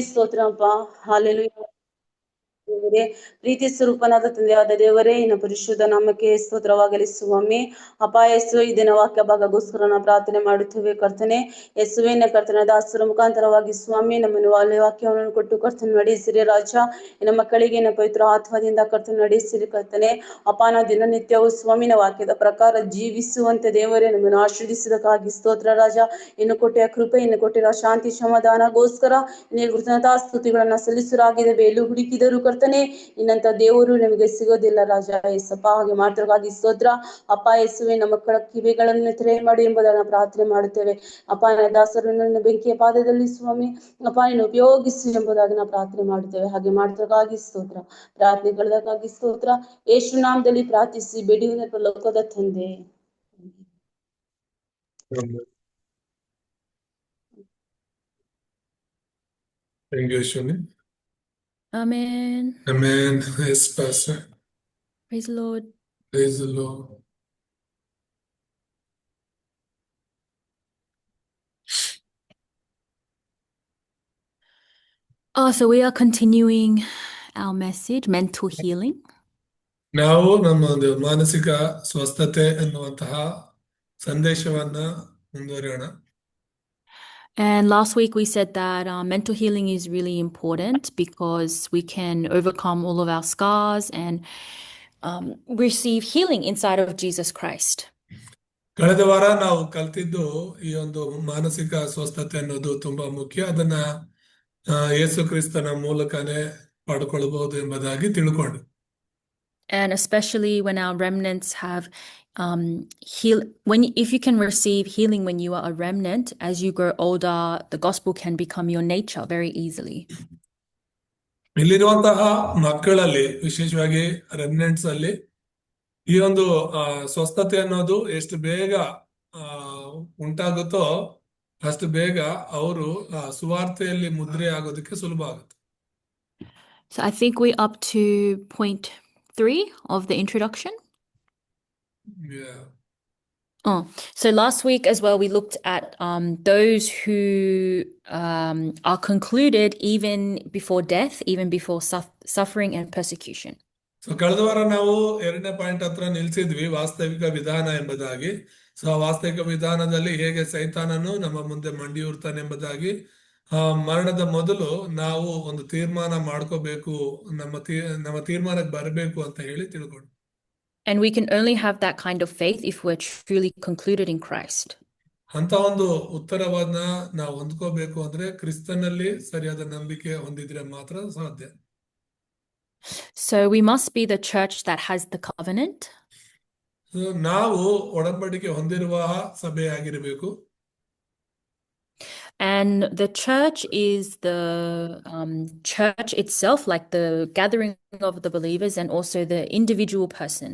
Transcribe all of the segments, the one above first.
ಸ್ತೋತ್ರಪ್ಪ. Hallelujah ದೇವರೇ, ಪ್ರೀತಿ ಸ್ವರೂಪನಾದ ತಂದೆಯಾದ ದೇವರೇ, ಇನ್ನು ಪರಿಶುದ್ಧ ನಾಮಕ್ಕೆ ಸ್ತೋತ್ರವಾಗಲಿ ಸ್ವಾಮಿ. ಅಪ್ಪ ಯೇಸು, ಈ ದಿನ ವಾಕ್ಯ ಭಾಗಗೋಸ್ಕರ ನಾವು ಪ್ರಾರ್ಥನೆ ಮಾಡುತ್ತೇವೆ ಕರ್ತನೆ. ಯೇಸುವಿನ ಕರ್ತನ ದಾಸರ ಮುಖಾಂತರವಾಗಿ ಸ್ವಾಮಿ ನಮ್ಮನ್ನು ವಾಕ್ಯವನ್ನು ಕೊಟ್ಟು ಕರ್ತನ ನಡೆಸಿರಿ ರಾಜ. ನಮ್ಮ ಮಕ್ಕಳಿಗೆ ಪವಿತ್ರ ಆತ್ಮದಿಂದ ಕರ್ತನ ನಡೆಸಿರಿ ಕರ್ತನೆ. ಅಪ್ಪ, ನಾವು ದಿನನಿತ್ಯವೂ ಸ್ವಾಮಿನ ವಾಕ್ಯದ ಪ್ರಕಾರ ಜೀವಿಸುವಂತೆ ದೇವರೇ ನಮ್ಮನ್ನು ಆಶೀರ್ವದಿಸಿದಕ್ಕಾಗಿ ಸ್ತೋತ್ರ ರಾಜ. ಇನ್ನು ಕೊಟ್ಟಿಯ ಕೃಪೆ, ಇನ್ನು ಕೊಟ್ಟಿರೋ ಶಾಂತಿ ಸಮಾಧಾನಗೋಸ್ಕರ ನಿನಗೆ ಕೃತಜ್ಞತಾ ಸ್ತುತಿಗಳನ್ನ ಸಲ್ಲಿಸಲಾಗಿದೆ. ಬೇಲು ಹುಡುಕಿದರು ಕರ್ತನೆ, ಇನ್ನಂತ ದೇವರು ನಮಗೆ ಸಿಗೋದಿಲ್ಲ ರಾಜ. ಯೇಸಪ್ಪ, ಹಾಗೆ ಮಾಡ್ತಿರೋಗಾಗಿ ಸ್ತೋತ್ರ. ಅಪ್ಪ ಯೇಸುವೆ, ನಮ್ಮ ಮಕ್ಕಳ ಕಿವಿಗಳನ್ನು ತೆರೆ ಮಾಡಿ ಎಂಬುದನ್ನ ಪ್ರಾರ್ಥನೆ ಮಾಡುತ್ತೇವೆ. ಅಪ್ಪ, ನನ್ನ ದಾಸರನ್ನು ಬೆಂಕಿಯ ಪಾದದಲ್ಲಿ ಸ್ವಾಮಿ ಅಪ್ಪ ನೀನು ಉಪಯೋಗಿಸಿ ಎಂಬುದಾಗಿ ನಾವು ಪ್ರಾರ್ಥನೆ ಮಾಡುತ್ತೇವೆ. ಹಾಗೆ ಮಾಡ್ತಿರೋಗಾಗಿ ಸ್ತೋತ್ರ. ಪ್ರಾರ್ಥನೆಗಳಕ್ಕಾಗಿ ಸ್ತೋತ್ರ. ಯೇಸು ನಾಮದಲ್ಲಿ ಪ್ರಾರ್ಥಿಸಿ ಬೇಡಿದ ಲೋಕದ ತಂದೆ. Thank you, Ashwini. Amen. Amen. Yes, Pastor. Praise the Lord. Praise the Lord. So we are continuing our message, mental healing. ನಾವು ನಮ್ಮ ಒಂದು ಮಾನಸಿಕ ಸ್ವಸ್ಥತೆ ಎನ್ನುವಂತಹ ಸಂದೇಶವನ್ನ ಮುಂದುವರಿಯೋಣ. And last week we said that mental healing is really important because we can overcome all of our scars and receive healing inside of Jesus Christ. ಕಳೆದ ವಾರ ನಾವು ಕಲ್ತಿದ್ದು ಈ ಒಂದು ಮಾನಸಿಕ ಸ್ವಸ್ಥತೆ ಅನ್ನೋದು ತುಂಬಾ ಮುಖ್ಯ. ಅದನ್ನ ಯೇಸು ಕ್ರಿಸ್ತನ ಮೂಲಕನೇ ಪಡ್ಕೊಳ್ಬಹುದು ಎಂಬುದಾಗಿ ತಿಳ್ಕೊಂಡು. And especially when our remnants have if you can receive healing when you are a remnant, as you grow older, the gospel can become your nature very easily. ಇಲ್ಲಿರುವಂತಹ ಮಕ್ಕಳಲ್ಲಿ, ವಿಶೇಷವಾಗಿ ರೆಮಿನೆಂಟ್ಸ್ ಅಲ್ಲಿ, ಈ ಒಂದು ಸ್ವಸ್ಥತೆ ಅನ್ನೋದು ಎಷ್ಟು ಬೇಗ ಉಂಟಾಗುತ್ತೋ ಅಷ್ಟು ಬೇಗ ಅವರು ಸುವಾರ್ತೆಯಲ್ಲಿ ಮುದ್ರೆ ಆಗೋದಕ್ಕೆ ಸುಲಭ ಆಗುತ್ತೆ. So I think we're up to point 3 of the introduction. Yeah. So last week as well, we looked at those who are concluded even before death, even before suffering and persecution. So ಕಳೆದ ವಾರ ನಾವು 2ನೇ point ಹತ್ರ ನಿಲ್ಸಿದ್ವಿ, ವಾಸ್ತವಿಕ ವಿಧಾನ ಎಂಬುದಾಗಿ. So ಆ ವಾಸ್ತವಿಕ ವಿಧಾನದಲ್ಲಿ ಹೇಗೆ ಸೈತಾನನು ನಮ್ಮ ಮುಂದೆ ಮಂಡಿಯೂರ್ತಾನೆ ಎಂಬುದಾಗಿ, ಮರಣದ ಮೊದಲು ನಾವು ಒಂದು ತೀರ್ಮಾನ ಮಾಡ್ಕೋಬೇಕು, ನಮ್ಮ ತೀರ್ಮಾನಕ್ಕೆ ಬರಬೇಕು ಅಂತ ಹೇಳಿ ತಿಳ್ಕೊಂಡು. And we can only have that kind of faith if we're truly concluded in Christ. ಅಂತ ಒಂದು ಉತ್ತರವನ್ನ ನಾವು ಹೊಂದ್ಕೋಬೇಕು ಅಂದ್ರೆ ಕ್ರಿಸ್ತನಲ್ಲಿ ಸರಿಯಾದ ನಂಬಿಕೆ ಹೊಂದಿದ್ರೆ ಮಾತ್ರ ಸಾಧ್ಯ. So we must be the church that has the covenant. ನಾವು ಒಡಂಬಡಿಕೆ ಹೊಂದಿರುವ ಸಭೆಯಾಗಿರಬೇಕು. And the church is the church itself, like the gathering of the believers and also the individual person.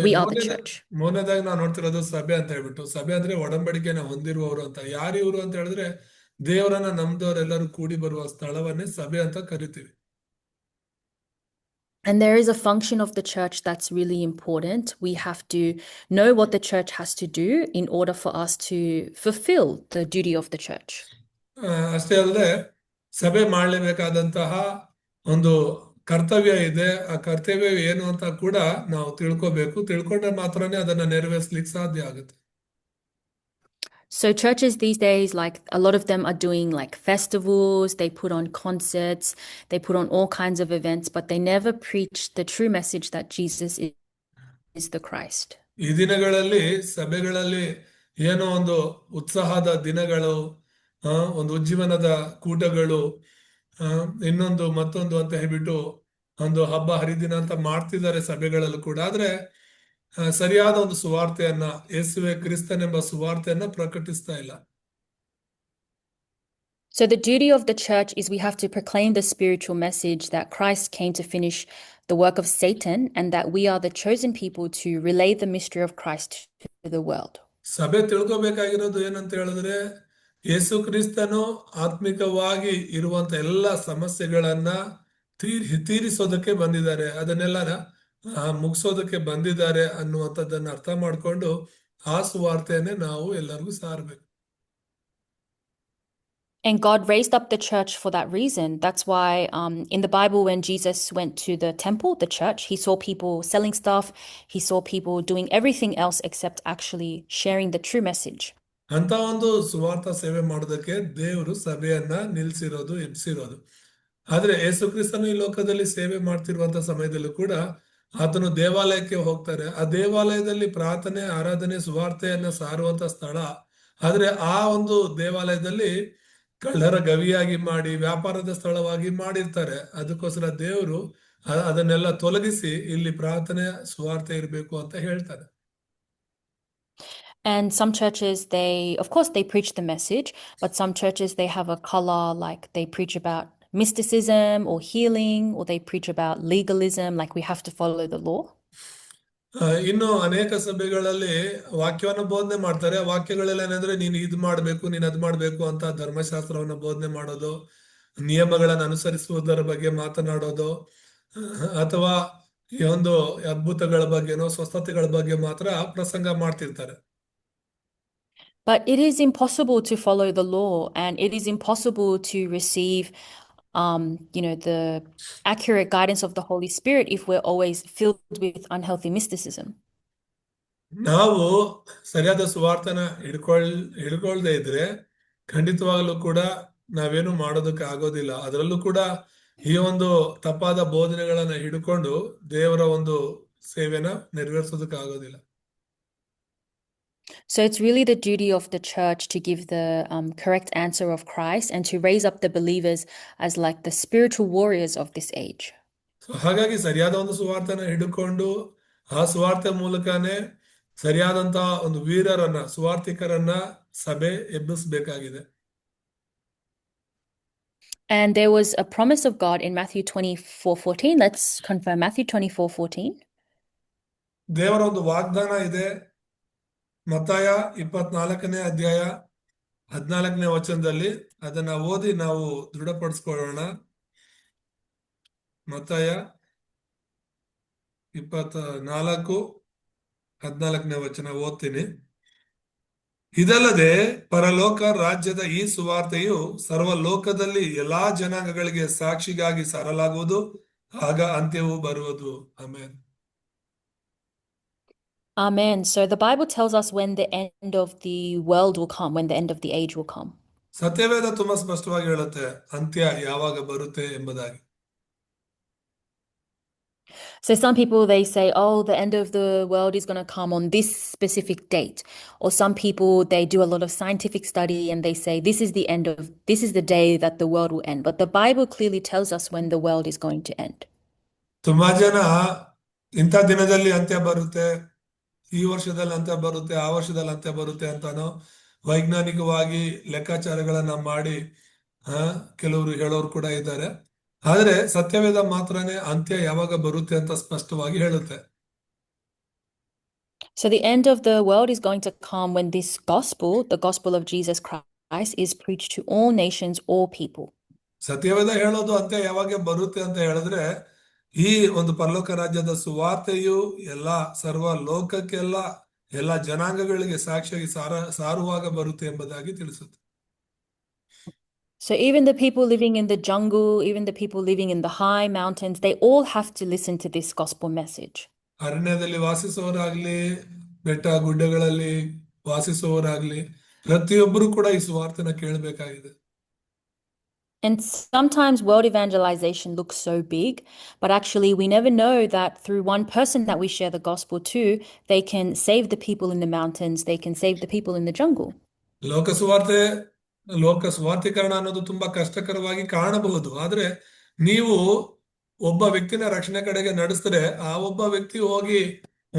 We are the church. ಮೊದಲನೇದಾಗಿ ನಾವು ನೋಡ್ತಿರೋದು ಸಭೆ ಅಂತ ಹೇಳ್ಬಿಟ್ಟು. ಸಭೆ ಅಂದ್ರೆ ಒಡಂಬಡಿಕೆನ ಹೊಂದಿರುವವರು ಅಂತ. ಯಾರು ಇವರು ಅಂತ ಹೇಳಿದ್ರೆ ದೇವರನ್ನ ನಂಬಿದವರೆಲ್ಲರೂ ಕೂಡಿ ಬರುವ ಸ್ಥಳವನ್ನೇ ಸಭೆ ಅಂತ ಕರಿತೀವಿ. And there is a function of the church that's really important. We have to know what the church has to do in order for us to fulfill the duty of the church. ಅಷ್ಟೇ ಅಲ್ಲದೆ ಸಭೆ ಮಾಡಲೇಬೇಕಾದಂತಹ ಒಂದು ಕರ್ತವ್ಯ ಇದೆ. ಆ ಕರ್ತವ್ಯ ಏನು ಅಂತ ಕೂಡ ನಾವು ತಿಳ್ಕೋಬೇಕು. ತಿಳ್ಕೊಂಡ್ರೆ ಮಾತ್ರನೇ ಅದನ್ನ ನೆರವೇರಿಸಲಿಕ್ಕೆ ಸಾಧ್ಯ ಆಗುತ್ತೆ. So churches these days, like a lot of them are doing like festivals, they put on concerts, they put on all kinds of events, but they never preach the true message that Jesus is the Christ. ಈ ದಿನಗಳಲ್ಲಿ ಸಭೆಗಳಲ್ಲಿ ಏನೋ ಒಂದು ಉತ್ಸಾಹದ ದಿನಗಳು, ಒಂದು ಉಜ್ಜೀವನದ ಕೂಟಗಳು, ಇನ್ನೊಂದು ಮತ್ತೊಂದು ಅಂತ ಹೇಳ್ಬಿಟ್ಟು ಒಂದು ಹಬ್ಬ ಹರಿದಿನ ಅಂತ ಮಾಡ್ತಿದ್ದಾರೆ ಸಭೆಗಳಲ್ಲೂ ಕೂಡ. ಆದ್ರೆ ಸರಿಯಾದ ಒಂದು ಸುವಾರ್ತೆಯನ್ನ, ಯೇಸುವೆ ಕ್ರಿಸ್ತನೆಂಬ ಸುವಾರ್ತೆಯನ್ನ ಪ್ರಕಟಿಸ್ತಾ ಇಲ್ಲ. So the duty of the church is we have to proclaim the spiritual message that Christ came to finish the work of Satan and that we are the chosen people to relay the mystery of Christ to the world. ಸಭೆ ತಿಳ್ಕೊಬೇಕಾಗಿರೋದು ಏನಂತ ಹೇಳಿದ್ರೆ, ಯೇಸು ಕ್ರಿಸ್ತನು ಆತ್ಮಿಕವಾಗಿ ಇರುವಂತ ಎಲ್ಲ ಸಮಸ್ಯೆಗಳನ್ನ ತೀರಿಸೋದಕ್ಕೆ ಬಂದಿದ್ದಾರೆ, ಅದನ್ನೆಲ್ಲ ಮುಗಿಸೋದಕ್ಕೆ ಬಂದಿದ್ದಾರೆ ಅನ್ನುವಂಥದ್ದನ್ನ ಅರ್ಥ ಮಾಡ್ಕೊಂಡು ಆ ಸುವಾರ್ತೆಯನ್ನೇ ನಾವು ಎಲ್ಲರಿಗೂ ಸಾರಬೇಕು. And God raised up the church for that reason. That's why in the Bible, when Jesus went to the temple, the church, he saw people selling stuff, he saw people doing everything else except actually sharing the true message. ಅಂತ ಒಂದು ಸುವಾರ್ಥ ಸೇವೆ ಮಾಡೋದಕ್ಕೆ ದೇವರು ಸಭೆಯನ್ನ ನಿಲ್ಸಿರೋದು, ಎಬ್ಸಿರೋದು. ಆದ್ರೆ ಯೇಸು ಕ್ರಿಸ್ತನು ಈ ಲೋಕದಲ್ಲಿ ಸೇವೆ ಮಾಡ್ತಿರುವಂತ ಸಮಯದಲ್ಲೂ ಕೂಡ ಆತನು ದೇವಾಲಯಕ್ಕೆ ಹೋಗ್ತಾರೆ. ಆ ದೇವಾಲಯದಲ್ಲಿ ಪ್ರಾರ್ಥನೆ, ಆರಾಧನೆ, ಸುವಾರ್ತೆಯನ್ನ ಸಾರುವಂತ ಸ್ಥಳ. ಆದ್ರೆ ಆ ಒಂದು ದೇವಾಲಯದಲ್ಲಿ ಕಳ್ಳರ ಗವಿಯಾಗಿ ಮಾಡಿ, ವ್ಯಾಪಾರದ ಸ್ಥಳವಾಗಿ ಮಾಡಿರ್ತಾರೆ. ಅದಕ್ಕೋಸ್ಕರ ದೇವರು ಅದನ್ನೆಲ್ಲ ತೊಲಗಿಸಿ ಇಲ್ಲಿ ಪ್ರಾರ್ಥನೆ, ಸುವಾರ್ತೆ ಇರಬೇಕು ಅಂತ ಹೇಳ್ತಾರೆ. And some churches, of course, they preach the message, but some churches, they have a color, like they preach about mysticism or healing, or they preach about legalism, like we have to follow the law. ಇನ್ನು ಅನೇಕ ಸಭೆಗಳಲ್ಲಿ ವಾಕ್ಯವನ್ನ ಬೋಧನೆ ಮಾಡ್ತಾರೆ. ವಾಕ್ಯಗಳೆಲ್ಲ ಏನಂದ್ರೆ ನೀನು ಇದು ಮಾಡ್ಬೇಕು, ನೀನ್ ಅದ್ ಮಾಡ್ಬೇಕು ಅಂತ ಧರ್ಮಶಾಸ್ತ್ರವನ್ನ ಬೋಧನೆ ಮಾಡೋದು, ನಿಯಮಗಳನ್ನ ಅನುಸರಿಸುವುದರ ಬಗ್ಗೆ ಮಾತನಾಡೋದು, ಅಥವಾ ಈ ಒಂದು ಅದ್ಭುತಗಳ ಬಗ್ಗೆನೋ ಸ್ವಸ್ಥತೆಗಳ ಬಗ್ಗೆ ಮಾತ್ರ ಪ್ರಸಂಗ ಮಾಡ್ತಿರ್ತಾರೆ. But it is impossible to follow the law, and it is impossible to receive, the accurate guidance of the Holy Spirit if we're always filled with unhealthy mysticism. ನಾವು ಸರಿಯಾದ ಸುವಾರ್ತನ ಹಿಡ್ಕೊಳ್ದೇ ಇದ್ರೆ ಖಂಡಿತವಾಗ್ಲೂ ಕೂಡ ನಾವೇನು ಮಾಡೋದಕ್ಕೆ ಆಗೋದಿಲ್ಲ. ಅದರಲ್ಲೂ ಕೂಡ ಈ ಒಂದು ತಪ್ಪಾದ ಬೋಧನೆಗಳನ್ನ ಹಿಡ್ಕೊಂಡು ದೇವರ ಒಂದು ಸೇವೆನ ನೆರವೇರಿಸೋದಕ್ಕೆ ಆಗೋದಿಲ್ಲ. So it's really the duty of the church to give the correct answer of Christ and to raise up the believers as like the spiritual warriors of this age. So ಹಾಗಾಗಿ ಸರಿಯಾದ ಒಂದು ಸುವಾರ್ತನ ಹಿಡ್ಕೊಂಡು ಆ ಸುವಾರ್ತೆ ಮೂಲಕನೇ ಸರಿಯಾದಂತಹ ಒಂದು ವೀರರನ್ನ, ಸುವಾರ್ಥಿಕರನ್ನ ಸಭೆ ಎಬ್ಬಿಸಬೇಕಾಗಿದೆ. And there was a promise of God in Matthew 24:14. Let's confirm Matthew 24:14. ದೇವರ ಒಂದು ವಾಗ್ದಾನ ಇದೆ. ಮತ್ತಾಯ 24ನೇ ಅಧ್ಯಾಯ 14ನೇ ವಚನದಲ್ಲಿ ಅದನ್ನ ಓದಿ ನಾವು ದೃಢಪಡಿಸ್ಕೊಳ್ಳೋಣ. ಮತ್ತಾಯ 24:14ನೇ ವಚನ ಓದ್ತೀನಿ. ಇದಲ್ಲದೆ ಪರಲೋಕ ರಾಜ್ಯದ ಈ ಸುವಾರ್ತೆಯು ಸರ್ವಲೋಕದಲ್ಲಿ ಎಲ್ಲಾ ಜನಾಂಗಗಳಿಗೆ ಸಾಕ್ಷಿಗಾಗಿ ಸಾರಲಾಗುವುದು, ಆಗ ಅಂತ್ಯವು ಬರುವುದು. Amen. Amen. So the Bible tells us when the end of the world will come, when the end of the age will come. ಸತ್ಯವೇದ ತುಂಬಾ ಸ್ಪಷ್ಟವಾಗಿ ಹೇಳುತ್ತೆ ಅಂತ್ಯ ಯಾವಾಗ ಬರುತ್ತೆ ಎಂಬುದಾಗಿ. So some people, they say, oh, the end of the world is going to come on this specific date. Or some people, they do a lot of scientific study and they say, this is the day that the world will end. But the Bible clearly tells us when the world is going to end. ತುಂಬಾ ಜನ ಇಂಥ ದಿನದಲ್ಲಿ ಅಂತ್ಯ ಬರುತ್ತೆ, ಈ ವರ್ಷದಲ್ಲಿ ಅಂತ್ಯ ಬರುತ್ತೆ, ಆ ವರ್ಷದಲ್ಲಿ ಅಂತ್ಯ ಬರುತ್ತೆ ಅಂತಾನೋ ವೈಜ್ಞಾನಿಕವಾಗಿ ಲೆಕ್ಕಾಚಾರಗಳನ್ನ ಮಾಡಿ ಕೆಲವರು ಹೇಳೋರು ಕೂಡ ಇದ್ದಾರೆ. ಆದ್ರೆ ಸತ್ಯವೇದ ಮಾತ್ರನೇ ಅಂತ್ಯ ಯಾವಾಗ ಬರುತ್ತೆ ಅಂತ ಸ್ಪಷ್ಟವಾಗಿ ಹೇಳುತ್ತೆ. So the end of the world is going to come when this gospel, the gospel of Jesus Christ, is preached to all nations, all people. ಸತ್ಯವೇದ ಹೇಳೋದು ಅಂತ್ಯ ಯಾವಾಗ ಬರುತ್ತೆ ಅಂತ ಹೇಳಿದ್ರೆ ಈ ಒಂದು ಪರಲೋಕ ರಾಜ್ಯದ ಸುವಾರ್ತೆಯು ಸರ್ವ ಲೋಕಕ್ಕೆಲ್ಲ ಎಲ್ಲ ಜನಾಂಗಗಳಿಗೆ ಸಾಕ್ಷಿಯಾಗಿ ಸಾರುವಾಗ ಬರುತ್ತೆ ಎಂಬುದಾಗಿ ತಿಳಿಸುತ್ತೆ. So even the people living in the jungle, even the people living in the high mountains, they all have to listen to this gospel message. ಅರಣ್ಯದಲ್ಲಿ ವಾಸಿಸುವವರಾಗ್ಲಿ, ಬೆಟ್ಟ ಗುಡ್ಡಗಳಲ್ಲಿ ವಾಸಿಸುವವರಾಗ್ಲಿ, ಪ್ರತಿಯೊಬ್ಬರು ಕೂಡ ಈ ಸುವಾರ್ತೆನ ಕೇಳಬೇಕಾಗಿದೆ. And sometimes world evangelization looks so big, but actually we never know that through one person that we share the gospel to, they can save the people in the mountains, they can save the people in the jungle. ಲೋಕ ಸ್ವಾರ್ಥೀಕರಣ ಅನ್ನೋದು ತುಂಬಾ ಕಷ್ಟಕರವಾಗಿ ಕಾಣಬಹುದು. ಆದ್ರೆ ನೀವು ಒಬ್ಬ ವ್ಯಕ್ತಿನ ರಕ್ಷಣೆ ಕಡೆಗೆ ನಡೆಸಿದ್ರೆ ಆ ಒಬ್ಬ ವ್ಯಕ್ತಿ ಹೋಗಿ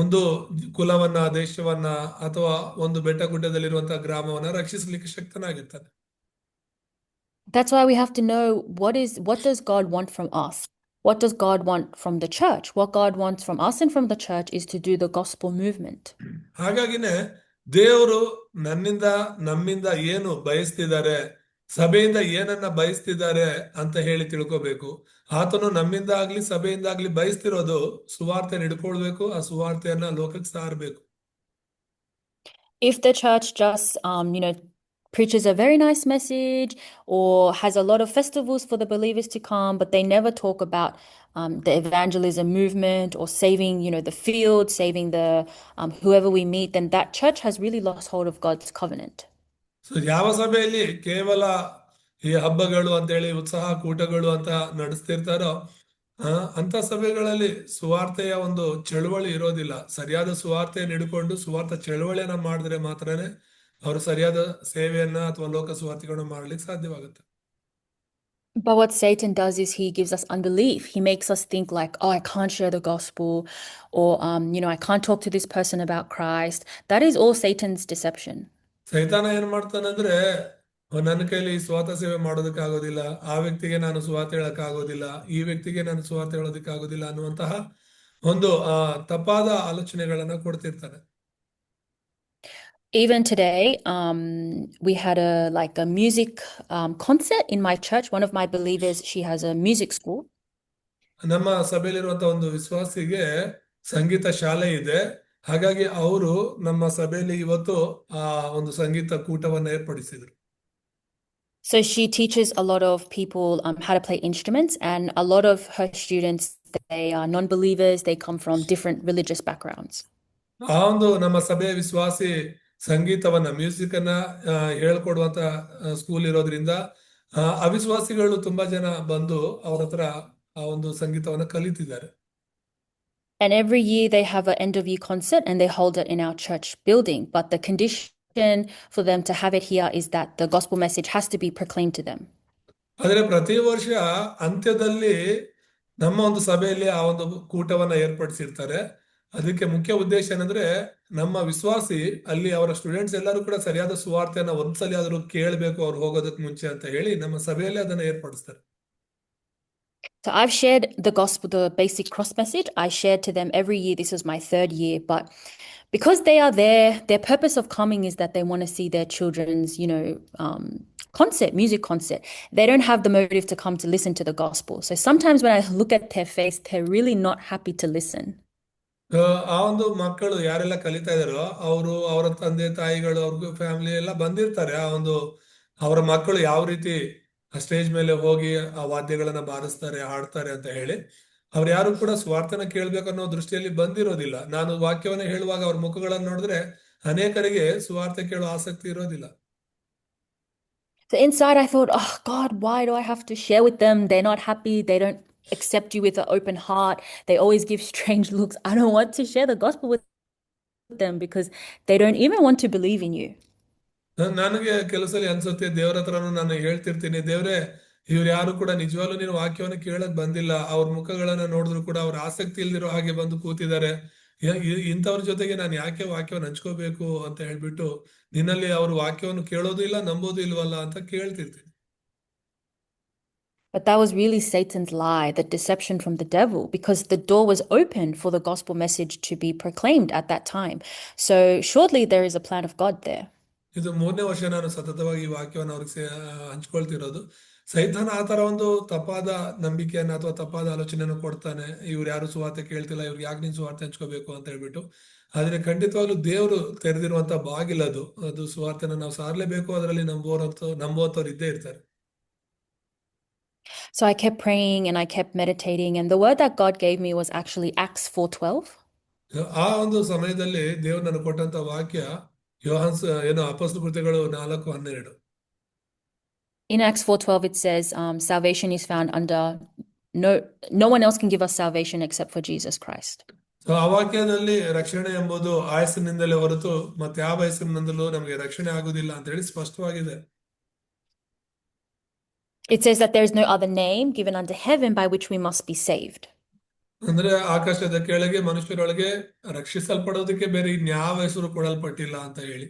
ಒಂದು ಕುಲವನ್ನ, ದೇಶವನ್ನ ಅಥವಾ ಒಂದು ಬೆಟ್ಟ ಗುಡ್ಡದಲ್ಲಿರುವಂತಹ ಗ್ರಾಮವನ್ನ ರಕ್ಷಿಸಲಿಕ್ಕೆ ಶಕ್ತನಾಗಿರ್ತಾನೆ. That's why we have to know what does God want from us? What does God want from the church? What God wants from us and from the church is to do the gospel movement. ಹಾಗಾಗಿನೇ ದೇವರು ನಮ್ಮಿಂದ ಏನು ಬಯಸ್ತಿದ್ದಾರೆ, ಸಭೆಯಿಂದ ಏನನ್ನ ಬಯಸ್ತಿದ್ದಾರೆ ಅಂತ ಹೇಳಿ ತಿಳ್ಕೋಬೇಕು. ಆತನು ನಮ್ಮಿಂದ ಆಗ್ಲಿ ಸಭೆಯಿಂದ ಆಗ್ಲಿ ಬಯಸ್ತಿರೋದು ಸುವಾರ್ತೆ ಹಿಡ್ಕೊಳ್ಬೇಕು, ಆ ಸುವಾರ್ತೆಯನ್ನ ಲೋಕಕ್ಕೆ ಸಾರಬೇಕು. If the church just preaches a very nice message or has a lot of festivals for the believers to come, but they never talk about the evangelism movement or saving, the field, saving the whoever we meet, then that church has really lost hold of God's covenant. So ಯಾವ ಸಭೆಯಲ್ಲಿ ಕೇವಲ ಈ ಹಬ್ಬಗಳು ಅಂತೇಳಿ ಉತ್ಸಾಹ ಕೂಟಗಳು ಅಂತ ನಡೆಸ್ತಿರ್ತಾರೋ ಅಂತ ಸಭೆಗಳಲ್ಲಿ ಸುವಾರ್ತೆಯ ಒಂದು ಚಳುವಳಿ ಇರೋದಿಲ್ಲ. ಸರಿಯಾದ ಸುವಾರ್ತೆಯನ್ನು ಹಿಡ್ಕೊಂಡು ಸುವಾರ್ಥ ಚಳುವಳಿಯನ್ನ ಮಾಡಿದ್ರೆ ಮಾತ್ರನೇ ಅವರು ಸರಿಯಾದ ಸೇವೆಯನ್ನ ಅಥವಾ ಲೋಕ ಸುವಾರ್ತೆಗಳನ್ನ ಮಾಡ್ಲಿಕ್ಕೆ ಸಾಧ್ಯವಾಗುತ್ತೆ. But what Satan does is he gives us unbelief. He makes us think like, oh, I can't share the gospel, or I can't talk to this person about Christ. That is all Satan's deception. ಸೈತಾನ ಏನ್ ಮಾಡ್ತಾನಂದ್ರೆ ನನ್ನ ಕೈಲಿ ಸ್ವಾರ್ಥ ಸೇವೆ ಮಾಡೋದಕ್ಕೆ ಆಗೋದಿಲ್ಲ, ಆ ವ್ಯಕ್ತಿಗೆ ನಾನು ಸುವಾರ್ತೆ ಹೇಳಕ್ ಆಗೋದಿಲ್ಲ, ಈ ವ್ಯಕ್ತಿಗೆ ನಾನು ಸುವಾರ್ತೆ ಹೇಳೋದಕ್ಕೆ ಆಗೋದಿಲ್ಲ ಅನ್ನುವಂತಹ ಒಂದು ತಪ್ಪಾದ ಆಲೋಚನೆಗಳನ್ನ ಕೊಡ್ತಿರ್ತಾನೆ. Even today, we had a music concert in my church. One of my believers, she has a music school. ನಮ್ಮ ಸಭೆಯಲ್ಲಿರುವಂತಹ ಒಂದು ವಿಶ್ವಾಸಿಗೆ ಸಂಗೀತ ಶಾಲೆ ಇದೆ. ಹಾಗಾಗಿ ಅವರು ನಮ್ಮ ಸಭೆಯಲ್ಲಿ ಇವತ್ತು ಒಂದು ಸಂಗೀತ ಕೂಟವನ್ನು ಏರ್ಪಡಿಸಿದ್ರು. So she teaches a lot of people how to play instruments, and a lot of her students, they are non-believers. They come from different religious backgrounds. ಆ ಒಂದು ನಮ್ಮ ಸಭೆಯ ವಿಶ್ವಾಸಿ ಸಂಗೀತವನ್ನ ಮ್ಯೂಸಿಕ್ ಅನ್ನ ಹೇಳ್ಕೊಡುವಂತ ಸ್ಕೂಲ್ ಇರೋದ್ರಿಂದ ಅವಿಶ್ವಾಸಿಗಳು ತುಂಬಾ ಜನ ಬಂದು ಅವ್ರ ಹತ್ರ ಆ ಒಂದು ಸಂಗೀತವನ್ನ ಕಲಿತಿದ್ದಾರೆ. And every year they have an end of year concert and they hold it in our church building. But the condition for them to have it here is that the gospel message has to be proclaimed to them. ಆದರೆ ಪ್ರತಿ ವರ್ಷ ಅಂತ್ಯದಲ್ಲಿ ನಮ್ಮ ಒಂದು ಸಭೆಯಲ್ಲಿ ಆ ಒಂದು ಕೂಟವನ್ನ ಏರ್ಪಡಿಸಿರ್ತಾರೆ. ಅದಕ್ಕೆ ಮುಖ್ಯ ಉದ್ದೇಶ ಏನಂದ್ರೆ ನಮ್ಮ ವಿಶ್ವಾಸಿ ಅಲ್ಲಿ ಅವರ ಸ್ಟೂಡೆಂಟ್ಸ್ ಎಲ್ಲರೂ ಕೂಡ ಸರಿಯಾದ ಸುವಾರ್ತೆಯನ್ನ ಒಂದ್ಸಲಿ ಆದ್ರೂ ಕೇಳಬೇಕು ಅವ್ರು ಹೋಗೋದಕ್ಕೆ ಮುಂಚೆ ಅಂತ ಹೇಳಿ ನಮ್ಮ ಸಭೆಯಲ್ಲಿ ಅದನ್ನ ಏರ್ಪಡಿಸ್ತಾರೆ. So I've shared the gospel, the basic cross message. I shared to them every year. This was my 3rd year. But because they are there, their purpose of coming is that they want to see their children's, music concert. They don't have the motive to come to listen to the gospel. So sometimes when I look at their face, they're really not happy to listen. ಆ ಒಂದು ಮಕ್ಕಳು ಯಾರೆಲ್ಲ ಕಲಿತಾ ಇದಾರೋ ಅವರು ಅವರ ತಂದೆ ತಾಯಿಗಳು ಅವ್ರ ಫ್ಯಾಮಿಲಿ ಎಲ್ಲ ಬಂದಿರ್ತಾರೆ. ಆ ಒಂದು ಅವರ ಮಕ್ಕಳು ಯಾವ ರೀತಿ ಆ ಸ್ಟೇಜ್ ಮೇಲೆ ಹೋಗಿ ಆ ವಾದ್ಯಗಳನ್ನ ಬಾರಿಸ್ತಾರೆ, ಹಾಡ್ತಾರೆ ಅಂತ ಹೇಳಿ ಅವ್ರು ಯಾರು ಕೂಡ ಸ್ವಾರ್ಥನ ಕೇಳ್ಬೇಕು ಅನ್ನೋ ದೃಷ್ಟಿಯಲ್ಲಿ ಬಂದಿರೋದಿಲ್ಲ. ನಾನು ವಾಕ್ಯವನ್ನ ಹೇಳುವಾಗ ಅವ್ರ ಮುಖಗಳನ್ನು ನೋಡಿದ್ರೆ ಅನೇಕರಿಗೆ ಸುವಾರ್ತೆ ಕೇಳೋ ಆಸಕ್ತಿ ಇರೋದಿಲ್ಲ. So inside I thought, oh God, why do I have to share with them? They're not happy. They don't accept you with an open heart. They always give strange looks. I don't want to share the gospel with them because they don't even want to believe in you. ನನಗೆ ಕೆಲಸದಲ್ಲಿ ಅನ್ಸುತ್ತೆ, ದೇವ್ರ ಹತ್ರನು ನಾನು ಹೇಳ್ತಿರ್ತೀನಿ, ದೇವ್ರೆ ಇವ್ರು ಯಾರು ಕೂಡ ನಿಜವಾಗ್ಲೂ ನೀನು ವಾಕ್ಯವನ್ನು ಕೇಳಕ್ ಬಂದಿಲ್ಲ. ಅವ್ರ ಮುಖಗಳನ್ನ ನೋಡಿದ್ರು ಕೂಡ ಅವ್ರ ಆಸಕ್ತಿ ಇಲ್ದಿರೋ ಹಾಗೆ ಬಂದು ಕೂತಿದ್ದಾರೆ. ಇಂಥವ್ರ ಜೊತೆಗೆ ನಾನು ಯಾಕೆ ವಾಕ್ಯವನ್ನು ಹಂಚ್ಕೋಬೇಕು ಅಂತ ಹೇಳ್ಬಿಟ್ಟು ನಿನ್ನಲ್ಲಿ ಅವ್ರ ವಾಕ್ಯವನ್ನು ಕೇಳೋದು ಇಲ್ಲ, ನಂಬೋದು ಇಲ್ವಲ್ಲ ಅಂತ ಕೇಳ್ತಿರ್ತೀನಿ. But that was really Satan's lie, the deception from the devil, because the door was open for the gospel message to be proclaimed at that time. So surely there is a plan of God there. ಇದು 3ನೇ ವರ್ಷ ನಾನು ಸತತವಾಗಿ ಈ ವಾಕ್ಯವನ್ನು ಅವ್ರಿಗೆ ಹಂಚ್ಕೊಳ್ತಿರೋದು. ಸೈತಾನ ಆ ತರ ಒಂದು ತಪ್ಪಾದ ನಂಬಿಕೆಯನ್ನ ಅಥವಾ ತಪ್ಪಾದ ಆಲೋಚನೆಯನ್ನು ಕೊಡ್ತಾನೆ. ಇವ್ರು ಯಾರು ಸುವಾರ್ತೆ ಕೇಳ್ತಿಲ್ಲ, ಇವ್ರಿಗೆ ಯಾಕೆ ನೀನ್ ಸುವಾರ್ತೆ ಹಂಚ್ಕೋಬೇಕು ಅಂತ ಹೇಳ್ಬಿಟ್ಟು. ಆದ್ರೆ ಖಂಡಿತವಾಗ್ಲೂ ದೇವರು ತೆರೆದಿರುವಂತ ಬಾಗಿಲದು, ಅದು ಸುವಾರ್ತೆನ ನಾವು ಸಾರ್ಲೇಬೇಕು. ಅದರಲ್ಲಿ ನಂಬುವಂತವ್ರು ಇದ್ದೇ ಇರ್ತಾರೆ. So I kept praying and I kept meditating, and the word that God gave me was actually Acts 4:12. ಆ ಒಂದು ಸಮಯದಲ್ಲಿ ದೇವರು ನನಗೆ ಕೊಟ್ಟಂತ ವಾಕ್ಯ ಅಪೊಸ್ತಲ ಕೃತ್ಯಗಳು 4:12. In Acts 4:12 it says, salvation is found under no one else can give us salvation except for Jesus Christ. So ಆ ವಾಕ್ಯದಲ್ಲಿ ರಕ್ಷಣೆ ಎಂಬುದು ಆಯಸ್ಸಿನಿಂದಲೇ ಹೊರತು ಮತ್ತೆ ಯಾವ ಹೆಸರಿನಿಂದಲೂ ನಮಗೆ ರಕ್ಷಣೆ ಆಗುದಿಲ್ಲ ಅಂತ ಹೇಳಿ ಸ್ಪಷ್ಟವಾಗಿದೆ. It says that there is no other name given under heaven by which we must be saved. ಅಂದ್ರೆ ಆಕಾಶದ ಕೆಳಗೆ ಮನುಷ್ಯರೊಳಗೆ ರಕ್ಷಿಸಲ್ಪಡೋದಕ್ಕೆ ಬೇರೆ ಇನ್ಯಾವ ಹೆಸರು ಕೊಡಲ್ಪಟ್ಟಿಲ್ಲ ಅಂತ ಹೇಳಿ.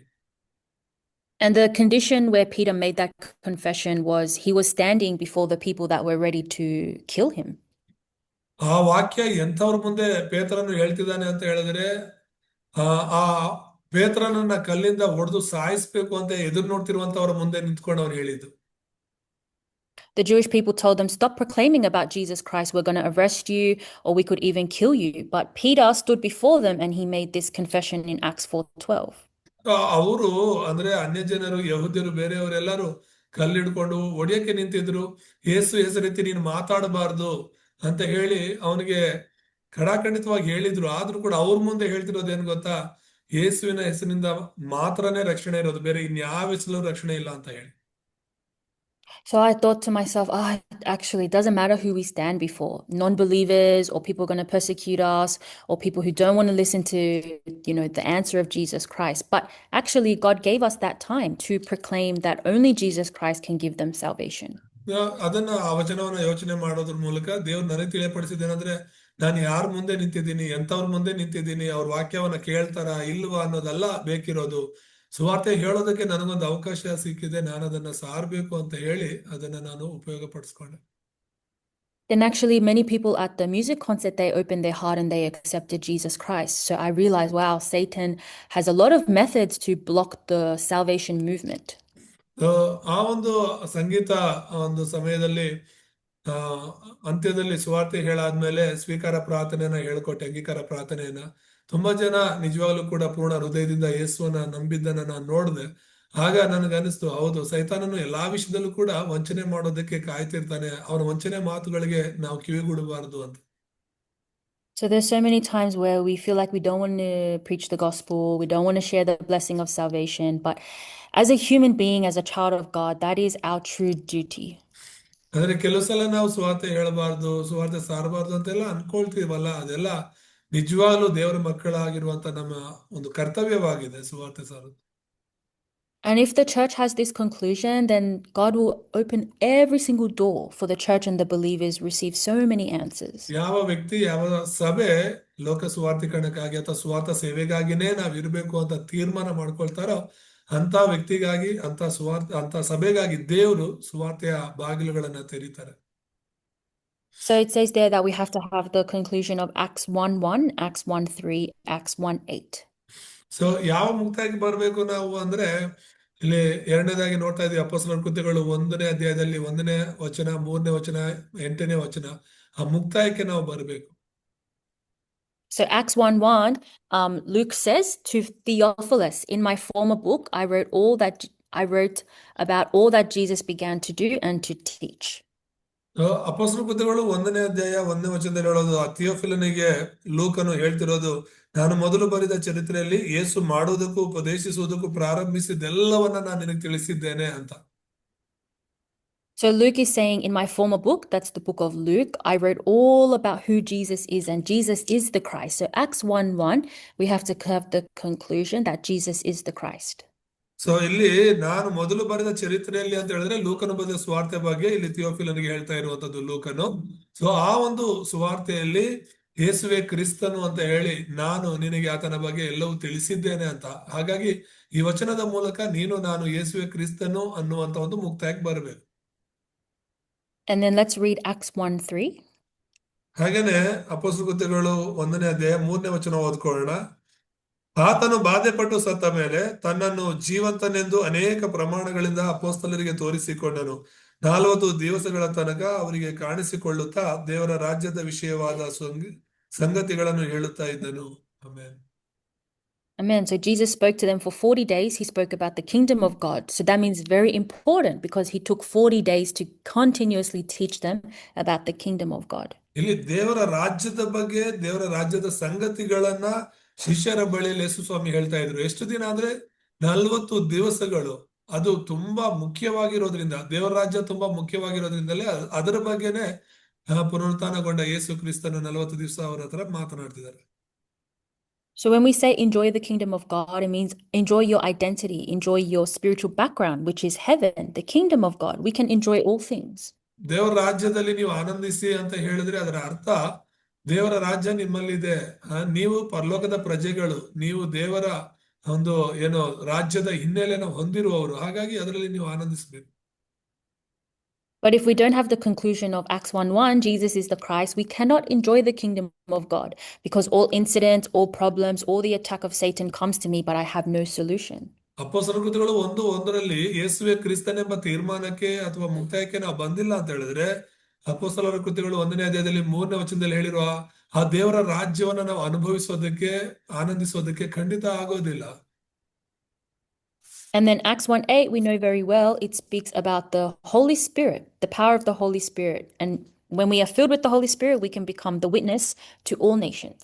And the condition where Peter made that confession was he was standing before the people that were ready to kill him. ಆ ವಾಕ್ಯ ಎಂಥವ್ರ ಮುಂದೆ ಪೇತ್ರನು ಹೇಳ್ತಿದ್ದಾನೆ ಅಂತ ಹೇಳಿದ್ರೆ, ಆ ಪೇತ್ರನನ್ನ ಕಲ್ಲಿಂದ ಹೊಡೆದು ಸಾಯಿಸ್ಬೇಕು ಅಂತ ಎದುರು ನೋಡ್ತಿರುವಂತವ್ರ ಮುಂದೆ ನಿಂತ್ಕೊಂಡು ಅವ್ರು ಹೇಳಿದ್ದು. The Jewish people told them, stop proclaiming about Jesus Christ. We're going to arrest you, or we could even kill you. But Peter stood before them and he made this confession in Acts 4:12. ಅವರು ಅಂದ್ರೆ ಅನ್ಯ ಜನರು, ಯಹೂದ್ಯರು, ಬೇರೆಯವರೆಲ್ಲರೂ ಕಲ್ಲಿಡ್ಕೊಂಡು ಒಡೆಯಕ್ಕೆ ನಿಂತಿದ್ರು. ಯೇಸು ಹೆಸರೆತ್ತಿ ನೀನು ಮಾತಾಡಬಾರ್ದು ಅಂತ ಹೇಳಿ ಅವನಿಗೆ ಖಡಾಖಂಡಿತವಾಗಿ ಹೇಳಿದ್ರು. ಆದ್ರೂ ಕೂಡ ಅವ್ರ ಮುಂದೆ ಹೇಳ್ತಿರೋದೇನು ಗೊತ್ತಾ? ಯೇಸುವಿನ ಹೆಸರಿನಿಂದ ಮಾತ್ರನೇ ರಕ್ಷಣೆ ಇರೋದು, ಬೇರೆ ಇನ್ಯಾವ ಹೆಸರು ರಕ್ಷಣೆ ಇಲ್ಲ ಅಂತ ಹೇಳಿ. So I thought to myself, actually, it doesn't matter who we stand before, non-believers or people going to persecute us or people who don't want to listen to, the answer of Jesus Christ. But actually, God gave us that time to proclaim that only Jesus Christ can give them salvation. ಅದನ್ನ ಆ ವಚನವನ್ನ ಯೋಚನೆ ಮಾಡೋದ್ರ ಮೂಲಕ ದೇವ್ರು ನನಗೆ ತಿಳಿಯಪಡಿಸಿದ್ದೇನೆಂದ್ರೆ, ನಾನು ಯಾರ ಮುಂದೆ ನಿಂತಿದ್ದೀನಿ, ಎಂತವ್ರ ಮುಂದೆ ನಿಂತಿದ್ದೀನಿ, ಅವ್ರ ವಾಕ್ಯವನ್ನ ಕೇಳ್ತಾರ ಇಲ್ವಾ ಅನ್ನೋದಲ್ಲ ಬೇಕಿರೋದು. ಸುವಾರ್ತೆ ಹೇಳೋದಕ್ಕೆ ನನಗೊಂದು ಅವಕಾಶ ಸಿಕ್ಕಿದೆ, ನಾನು ಅದನ್ನ ಸಾರಬೇಕು ಅಂತ ಹೇಳಿ ಅದನ್ನ ನಾನು ಉಪಯೋಗ ಪಡಿಸ್ಕೊಂಡೆ. Then actually many people at the music concert, they opened their heart and they accepted Jesus Christ. So I realized, wow, Satan has a lot of methods to block the salvation movement. ಆ ಒಂದು ಸಂಗೀತ ಒಂದು ಸಮಯದಲ್ಲಿ ಅಂತ್ಯದಲ್ಲಿ ಸುವಾರ್ತೆ ಹೇಳಾದ್ಮೇಲೆ ಸ್ವೀಕಾರ ಪ್ರಾರ್ಥನೆಯನ್ನ ಹೇಳ್ಕೊಟ್ಟೆ, ಅಂಗೀಕಾರ ಪ್ರಾರ್ಥನೆಯನ್ನ. ತುಂಬಾ ಜನ ನಿಜವಾಗ್ಲೂ ಕೂಡ ಪೂರ್ಣ ಹೃದಯದಿಂದ ಯೇಸುವನ್ನ ನಂಬಿದ್ದನ್ನ ನಾನು ನೋಡಿದೆ. ಆಗ ನನಗನ್ನಿಸ್ತು, ಹೌದು, ಸೈತಾನನು ಎಲ್ಲಾ ವಿಷಯದಲ್ಲೂ ಕೂಡ ವಂಚನೆ ಮಾಡೋದಕ್ಕೆ ಕಾಯ್ತಿರ್ತಾನೆ, ಅವನ ವಂಚನೆ ಮಾತುಗಳಿಗೆ ನಾವು ಕಿವಿಗೂಡಬಾರದು ಅಂತ. So there's so many times where we feel like we don't want to preach the gospel, we don't want to share the blessing of salvation, but as a human being, as a child of God, that is our true duty. ಅಂದ್ರೆ ಕೆಲವು ಸಲ ನಾವು ಸುವಾರ್ತೆ ಹೇಳಬಾರ್ದು, ಸುವಾರ್ತೆ ಸಾರಬಾರ್ದು ಅಂತೆಲ್ಲ ಅನ್ಕೊಳ್ತೀವಲ್ಲ, ಅದೆಲ್ಲ ನಿಜವಾಗ್ಲೂ ದೇವರ ಮಕ್ಕಳಾಗಿರುವಂತ ನಮ್ಮ ಒಂದು ಕರ್ತವ್ಯವಾಗಿದೆ ಸುವಾರ್ತೆ ಸಾರೋದು. And if the church has this conclusion, then God will open every single door for the church and the believers receive so many answers. ಯಾವ ವ್ಯಕ್ತಿ, ಯಾವ ಸಭೆ ಲೋಕ ಸುವಾರ್ಥಿಕರಣಕ್ಕಾಗಿ ಅಥವಾ ಸುವಾರ್ಥ ಸೇವೆಗಾಗಿನೇ ನಾವ್ ಇರ್ಬೇಕು ಅಂತ ತೀರ್ಮಾನ ಮಾಡ್ಕೊಳ್ತಾರೋ ಅಂತ ವ್ಯಕ್ತಿಗಾಗಿ, ಅಂತ ಸಭೆಗಾಗಿ ದೇವರು ಸುವಾರ್ತೆಯ ಬಾಗಿಲುಗಳನ್ನ ತೆರೀತಾರೆ. So it says there that we have to have the conclusion of Acts 1:1, Acts 1:3, Acts 1:8. So ಯಾವ ಮುಕ್ತಾಯಕ್ಕೆ ಬರ್ಬೇಕು ನಾವು ಅಂದ್ರೆ, ಇಲ್ಲಿ ಎರಡನೇದಾಗಿ ನೋಡ್ತಾ ಇದೀವಿ ಅಪೊಸ್ತಲರ ಕೃತ್ಯಗಳು 1ನೇ ಅಧ್ಯಾಯದಲ್ಲಿ 1ನೇ ವಚನ, 3ನೇ ವಚನ, 8ನೇ ವಚನ, ಆ ಮುಕ್ತಾಯಕ್ಕೆ ನಾವು ಬರಬೇಕು. So Acts 1:1, Luke says to Theophilus, in my former book, I wrote about all that Jesus began to do and to teach. ಅಪೊಸ್ತಲರ ಕೃತ್ಯಗಳು 1ನೇ ಅಧ್ಯಾಯ 1ನೇ ವಚನದಲ್ಲಿ ಹೇಳೋದು, ಆ ಥಿಯೋಫಿಲನಿಗೆ ಲೂಕನು ಹೇಳ್ತಿರೋದು, ನಾನು ಮೊದಲು ಬರೆದ ಚರಿತ್ರೆಯಲ್ಲಿ ಯೇಸು ಮಾಡುವುದಕ್ಕೂ ಉಪದೇಶಿಸುವುದಕ್ಕೂ ಪ್ರಾರಂಭಿಸಿದ್ದೆಲ್ಲವನ್ನ ನಾನು ನಿನಗೆ ತಿಳಿಸಿದ್ದೇನೆ ಅಂತ. So Luke is saying, in my former book, that's the book of Luke, I wrote all about who Jesus is, and Jesus is the Christ. So Acts 1:1, we have to have the conclusion that Jesus is the Christ. So ಇಲ್ಲಿ ನಾನು ಮೊದಲು ಬರೆದ ಚರಿತ್ರೆಯಲ್ಲಿ ಅಂತ ಹೇಳಿದ್ರೆ ಲೂಕನು ಬರೆದ ಸುವಾರ್ತೆ ಬಗ್ಗೆ ಇಲ್ಲಿ ಥಿಯೋಫಿಲನಿಗೆ ಹೇಳ್ತಾ ಇರುವಂತದ್ದು ಲೂಕನು. ಸೊ ಆ ಒಂದು ಸುವಾರ್ತೆಯಲ್ಲಿ ಯೇಸುವೆ ಕ್ರಿಸ್ತನು ಅಂತ ಹೇಳಿ ನಾನು ನಿನಗೆ ಆತನ ಬಗ್ಗೆ ಎಲ್ಲವೂ ತಿಳಿಸಿದ್ದೇನೆ ಅಂತ. ಹಾಗಾಗಿ ಈ ವಚನದ ಮೂಲಕ ನೀನು ನಾನು ಯೇಸುವೆ ಕ್ರಿಸ್ತನು ಅನ್ನುವಂತ ಒಂದು ಮುಕ್ತಾಯಕ್ಕೆ ಬರಬೇಕು. And then let's read Acts 1:3. ಹಾಗೇನೆ ಅಪೊಸ್ತಲರ ಕೃತ್ಯಗಳು 1ನೇ ಅಧ್ಯಾಯ 3ನೇ ವಚನ ಓದ್ಕೊಳ್ಳೋಣ. ಆತನು ಬಾಧೆಪಟ್ಟು ಸತ್ತ ಮೇಲೆ ತನ್ನನ್ನು ಜೀವಂತನೆಂದು ಅನೇಕ ಪ್ರಮಾಣಗಳಿಂದ ಅಪೊಸ್ತಲರಿಗೆ ತೋರಿಸಿಕೊಂಡನು. 40 ದಿವಸಗಳ ತನಕ ಅವರಿಗೆ ಕಾಣಿಸಿಕೊಳ್ಳುತ್ತಾ ದೇವರ ರಾಜ್ಯದ ವಿಷಯವಾದ ಸಂಗತಿಗಳನ್ನು ಹೇಳುತ್ತಾ ಇದ್ದನು. Amen. Amen. So Jesus spoke to them for 40 days. He spoke about the kingdom of God. So that means very important because he took 40 days to continuously teach them about the kingdom of God. ಇಲ್ಲಿ ದೇವರ ರಾಜ್ಯದ ಬಗ್ಗೆ, ದೇವರ ರಾಜ್ಯದ ಸಂಗತಿಗಳನ್ನ ಶಿಷ್ಯರ ಬಳಿಯಲ್ಲಿ ಯೇಸು ಸ್ವಾಮಿ ಹೇಳ್ತಾ ಇದ್ರು. ಎಷ್ಟು ದಿನ ಅಂದ್ರೆ 40 ದಿವಸಗಳು. ಅದು ತುಂಬಾ ಮುಖ್ಯವಾಗಿರೋದ್ರಿಂದ, ದೇವರ ರಾಜ್ಯ ತುಂಬಾ ಮುಖ್ಯವಾಗಿರೋದ್ರಿಂದಲೇ ಅದರ ಬಗ್ಗೆನೆ ಪುನರುತ್ಥಾನಗೊಂಡ ಯೇಸು ಕ್ರಿಸ್ತನು 40 ದಿವಸ ಅವರ ಹತ್ರ ಮಾತನಾಡ್ತಿದ್ದಾರೆ. So when we say enjoy the kingdom of God, it means enjoy your identity, enjoy your spiritual background, which is heaven, the kingdom of God. We can enjoy all things. ದೇವರ ರಾಜ್ಯದಲ್ಲಿ ನೀವು ಆನಂದಿಸಿ ಅಂತ ಹೇಳಿದ್ರೆ ಅದರ ಅರ್ಥ ದೇವರ ರಾಜ್ಯ ನಿಮ್ಮಲ್ಲಿದೆ, ನೀವು ಪರಲೋಕದ ಪ್ರಜೆಗಳು, ನೀವು ದೇವರ ಒಂದು ರಾಜ್ಯದ ಹಿನ್ನೆಲೆಯನ್ನು ಹೊಂದಿರುವವರು, ಹಾಗಾಗಿ ಅದರಲ್ಲಿ ನೀವು ಆನಂದಿಸಬೇಕು. But if we don't have the conclusion of Acts 1:1, Jesus is the Christ, we cannot enjoy the kingdom of God because all incidents, all problems, all the attack of Satan comes to me, but I have no solution. ಅಪೊಸ್ತಲರ ಕೃತ್ಯಗಳು 1:1ರಲ್ಲಿ ಯೇಸುವೆ ಕ್ರಿಸ್ತನೆಂಬ ತೀರ್ಮಾನಕ್ಕೆ ಅಥವಾ ಮುಕ್ತಾಯಕ್ಕೆ ನಾವು ಬಂದಿಲ್ಲ ಅಂತ ಹೇಳಿದ್ರೆ, ಅಪೊಸ್ತಲರ ಕೃತ್ಯಗಳು 1ನೇ ಅಧ್ಯಾಯದಲ್ಲಿ 3ನೇ ವಚನದಲ್ಲಿ ಹೇಳಿರುವ ಆ ದೇವರ ರಾಜ್ಯವನ್ನ ನಾವು ಅನುಭವಿಸೋದಕ್ಕೆ, ಆನಂದಿಸೋದಕ್ಕೆ ಖಂಡಿತ ಆಗೋದಿಲ್ಲ. And then Acts 1:8, we know very well, it speaks about the Holy Spirit, the power of the Holy Spirit. And when we are filled with the Holy Spirit, we can become the witness to all nations.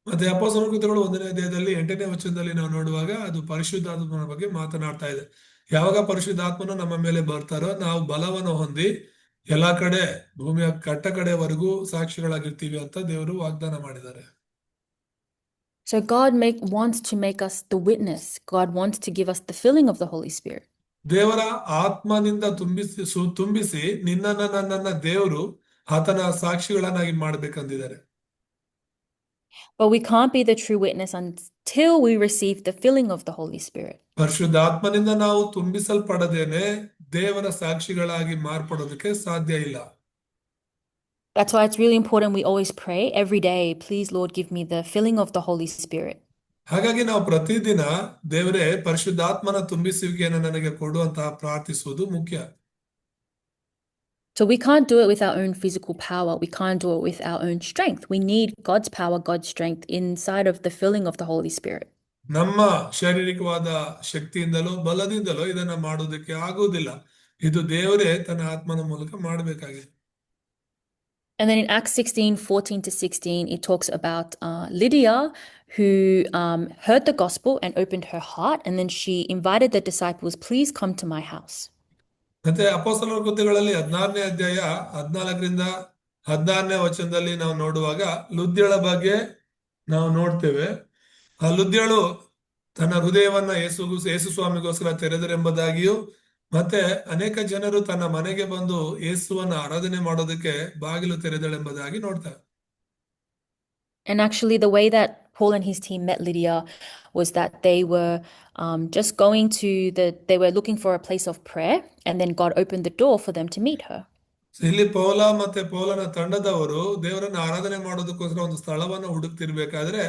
ಮತ್ತೆ ಅಪೊಸ್ತಲರ ಕೃತ್ಯಗಳು 1ನೇ ಅಧ್ಯಾಯದಲ್ಲಿ 8ನೇ ವಚನದಲ್ಲಿ ನಾವು ನೋಡುವಾಗ ಅದು ಪರಿಶುದ್ಧಾತ್ಮನ ಬಗ್ಗೆ ಮಾತನಾಡ್ತಾ ಇದೆ. ಯಾವಾಗ ಪರಿಶುದ್ಧಾತ್ಮನು ನಮ್ಮ ಮೇಲೆ ಬರ್ತಾರೋ ನಾವು ಬಲವನ್ನು ಹೊಂದಿ ಎಲ್ಲಾ ಕಡೆ ಭೂಮಿಯ ಕಟ್ಟ ಕಡೆವರೆಗೂ ಸಾಕ್ಷಿಗಳಾಗಿರ್ತೀವಿ ಅಂತ ದೇವರು ವಾಗ್ದಾನ ಮಾಡಿದ್ದಾರೆ. So God wants to make us the witness. God wants to give us the filling of the Holy Spirit. ದೇವರ ಆತ್ಮನಿಂದ ತುಂಬಿಸಿ ನಿನ್ನನ್ನ ನನ್ನನ್ನ ದೇವರು ಆತನ ಸಾಕ್ಷಿಗಳನ್ನಾಗಿ ಮಾಡ್ಬೇಕಂದಿದ್ದಾರೆ. But we can't be the true witness until we receive the filling of the Holy Spirit. ಪರಿಶುದ್ಧಾತ್ಮನಿಂದ ನಾವು ತುಂಬಿಸಲ್ಪಡದೇನೆ ದೇವರ ಸಾಕ್ಷಿಗಳಾಗಿ ಮಾರ್ಪಡೋದಕ್ಕೆ ಸಾಧ್ಯ ಇಲ್ಲ. That's why it's really important we always pray every day, please Lord give me the filling of the Holy Spirit. ಹಾಗಾಗಿ ನಾವು ಪ್ರತಿದಿನ ದೇವರೇ ಪರಿಶುದ್ಧಾತ್ಮನ ತುಂಬಿಸುವಿಕೆಯನ್ನು ನನಗೆ ಕೊಡು ಅಂತ ಪ್ರಾರ್ಥಿಸುವುದು ಮುಖ್ಯ. So we can't do it with our own physical power. We can't do it with our own strength. We need God's power, God's strength inside of the filling of the Holy Spirit. ನಮ್ಮ ಶಾರೀರಿಕವಾದ ಶಕ್ತಿಯಿಂದಲೋ ಬಲದಿಂದಲೋ ಇದನ್ನ ಮಾಡೋದಕ್ಕೆ ಆಗುವುದಿಲ್ಲ. ಇದು ದೇವರೇ ತನ್ನ ಆತ್ಮನ ಮೂಲಕ ಮಾಡಬೇಕಾಗಿದೆ. And then in Acts 16:14-16, it talks about Lydia, who heard the gospel and opened her heart, and then she invited the disciples, please come to my house. ಮತ್ತೆ ಅಪೊಸ್ತಲರ ಕೃತ್ಯಗಳಲ್ಲಿ 16ನೇ ಅಧ್ಯಾಯ 14ರಿಂದ 16ನೇ ವಚನದಲ್ಲಿ ನಾವು ನೋಡುವಾಗ ಲುದ್ಯಳ ಬಗ್ಗೆ ನಾವು ನೋಡ್ತೇವೆ. ಆ ಲುದ್ಯಳು ತನ್ನ ಹೃದಯವನ್ನ ಯೇಸು ಸ್ವಾಮಿಗೋಸ್ಕರ ತೆರೆದರೆಂಬುದಾಗಿಯೂ ಮತ್ತೆ ಅನೇಕ ಜನರು ತನ್ನ ಮನೆಗೆ ಬಂದು ಯೇಸುವನ್ನ ಆರಾಧನೆ ಮಾಡೋದಕ್ಕೆ ಬಾಗಿಲು ತೆರೆದಳೆಂಬುದಾಗಿ ನೋಡ್ತಾರೆ. And actually, the way that Paul and his team met Lydia was that they were just going to they were looking for a place of prayer, and then God opened the door for them to meet her. ಇಲ್ಲಿ ಪೌಲ ಮತ್ತೆ ಪೌಲನ ತಂಡದವರು ದೇವರನ್ನ ಆರಾಧನೆ ಮಾಡೋದಕ್ಕೋಸ್ಕರ ಒಂದು ಸ್ಥಳವನ್ನು ಹುಡುಕ್ತಿರ್ಬೇಕಾದ್ರೆ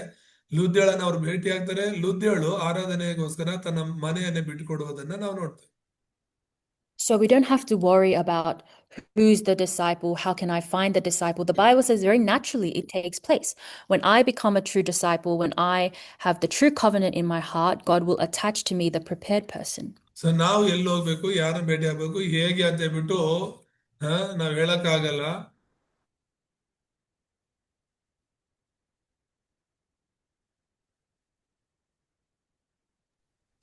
ಲುದ್ಯಳನ್ನ ಅವ್ರು ಭೇಟಿ ಆಗ್ತಾರೆ. ಲುದ್ಯಳು ಆರಾಧನೆಗೋಸ್ಕರ ತನ್ನ ಮನೆಯನ್ನೇ ಬಿಟ್ಟುಕೊಡುವುದನ್ನ ನಾವು ನೋಡ್ತೇವೆ. So we don't have to worry about who's the disciple, how can I find the disciple. The Bible says very naturally it takes place. When I become a true disciple, when I have the true covenant in my heart, God will attach to me the prepared person. So ನಾವು ಎಲ್ಲಿ ಹೋಗ್ಬೇಕು, ಯಾರನ್ನ ಭೇಟಿ ಆಗ್ಬೇಕು, ಹೇಗೆ ಅಂತ ಹೇಳ್ಬಿಟ್ಟು ನಾವ್ ಹೇಳಕ್ಕಾಗಲ್ಲ.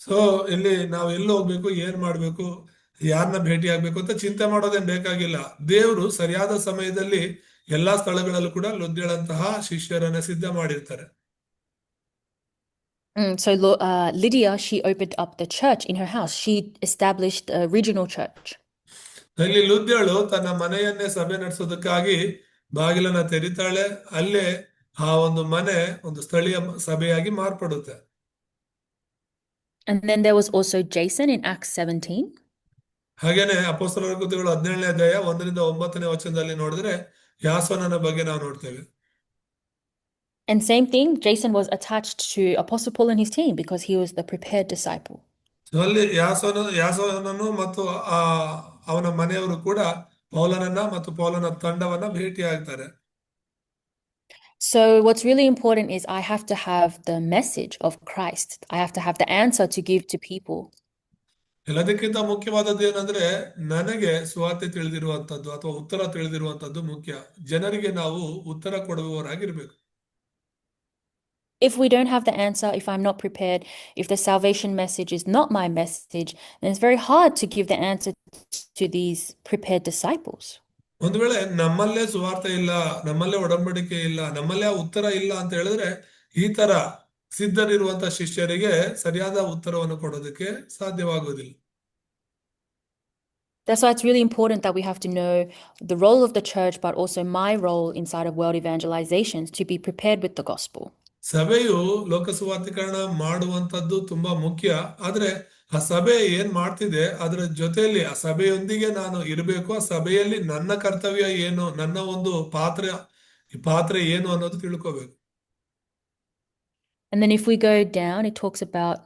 ಸೊ ಇಲ್ಲಿ ನಾವು ಎಲ್ಲಿ ಹೋಗ್ಬೇಕು, ಏನ್ ಮಾಡ್ಬೇಕು, ಯಾರನ್ನ ಭೇಟಿ ಆಗ್ಬೇಕು ಅಂತ ಚಿಂತೆ ಮಾಡೋದೇನ್ ಬೇಕಾಗಿಲ್ಲ. ದೇವರು ಸರಿಯಾದ ಸಮಯದಲ್ಲಿ ಎಲ್ಲಾ ಸ್ಥಳಗಳಲ್ಲೂ ಕೂಡ ಲುದ್ಯಳಂತಹ ಶಿಷ್ಯರನ್ನ ಸಿದ್ಧ ಮಾಡಿರ್ತಾರೆ. So Lydia, she opened up the church in her house. She established a regional church. ಇಲ್ಲಿ ಲುದ್ಯಳು ತನ್ನ ಮನೆಯನ್ನೇ ಸಭೆ ನಡೆಸೋದಕ್ಕಾಗಿ ಬಾಗಿಲನ್ನ ತೆರಿತಾಳೆ. ಅಲ್ಲೇ ಆ ಒಂದು ಮನೆ ಒಂದು ಸ್ಥಳೀಯ ಸಭೆಯಾಗಿ ಮಾರ್ಪಡುತ್ತೆ. And then there was also Jason in Acts 17. ಹಾಗೇನೆ ಅಪೊಸ್ತಲರ ಕೃತ್ಯಗಳು 17ನೇ ಅಧ್ಯಾಯ 1ರಿಂದ 9ನೇ ವಚನದಲ್ಲಿ ನೋಡಿದ್ರೆ ಯಾಸೋನನ ಬಗ್ಗೆ ನಾವು ನೋಡ್ತೇವೆ. And same thing, Jason was attached to Apostle Paul and his team because he was the prepared disciple. ಅಲ್ಲಿ ಯಾಸೋನನು ಮತ್ತು ಅವನ ಮನೆಯವರು ಕೂಡ ಪೌಲನನ್ನ ಮತ್ತು ಪೌಲನ ತಂಡವನ್ನ ಭೇಟಿ ಆಗ್ತಾರೆ. So what's really important is I have to have the message of Christ. I have to have the answer to give to people. ಎಲ್ಲದಕ್ಕಿಂತ ಮುಖ್ಯವಾದದ್ದು ಏನಂದ್ರೆ ನನಗೆ ಸುವಾರ್ತೆ ತಿಳಿದಿರುವಂತದ್ದು ಅಥವಾ ಉತ್ತರ ತಿಳಿದಿರುವಂತದ್ದು ಮುಖ್ಯ. ಜನರಿಗೆ ನಾವು ಉತ್ತರ ಕೊಡುವವರಾಗಿರ್ಬೇಕು. If we don't have the answer, if I'm not prepared, if the salvation message is not my message, then it's very hard to give the answer to these prepared disciples. ಒಂದು ವೇಳೆ ನಮ್ಮಲ್ಲೇ ಸುವಾರ್ತೆ ಇಲ್ಲ, ನಮ್ಮಲ್ಲೇ ಒಡಂಬಡಿಕೆ ಇಲ್ಲ, ನಮ್ಮಲ್ಲೇ ಆ ಉತ್ತರ ಇಲ್ಲ ಅಂತ ಹೇಳಿದ್ರೆ ಈ ತರ ಸಿದ್ಧರಿರುವಂತ ಶಿಷ್ಯರಿಗೆ ಸರಿಯಾದ ಉತ್ತರವನ್ನು ಕೊಡೋದಕ್ಕೆ ಸಾಧ್ಯವಾಗುವುದಿಲ್ಲ. That's why it's really important that we have to know the role of the church, but also my role inside of world evangelizations to be prepared with the gospel. ಸಭೆಯು ಲೋಕಸುವಾರ್ತೀಕರಣ ಮಾಡುವಂತದ್ದು ತುಂಬಾ ಮುಖ್ಯ. ಆದ್ರೆ ಆ ಸಭೆ ಏನ್ ಮಾಡ್ತಿದೆ ಅದರ ಜೊತೆಯಲ್ಲಿ ಆ ಸಭೆಯೊಂದಿಗೆ ನಾನು ಇರಬೇಕು. ಆ ಸಭೆಯಲ್ಲಿ ನನ್ನ ಕರ್ತವ್ಯ ಏನು, ನನ್ನ ಒಂದು ಪಾತ್ರ ಏನು ಅನ್ನೋದು ತಿಳ್ಕೋಬೇಕು. And then if we go down, it talks about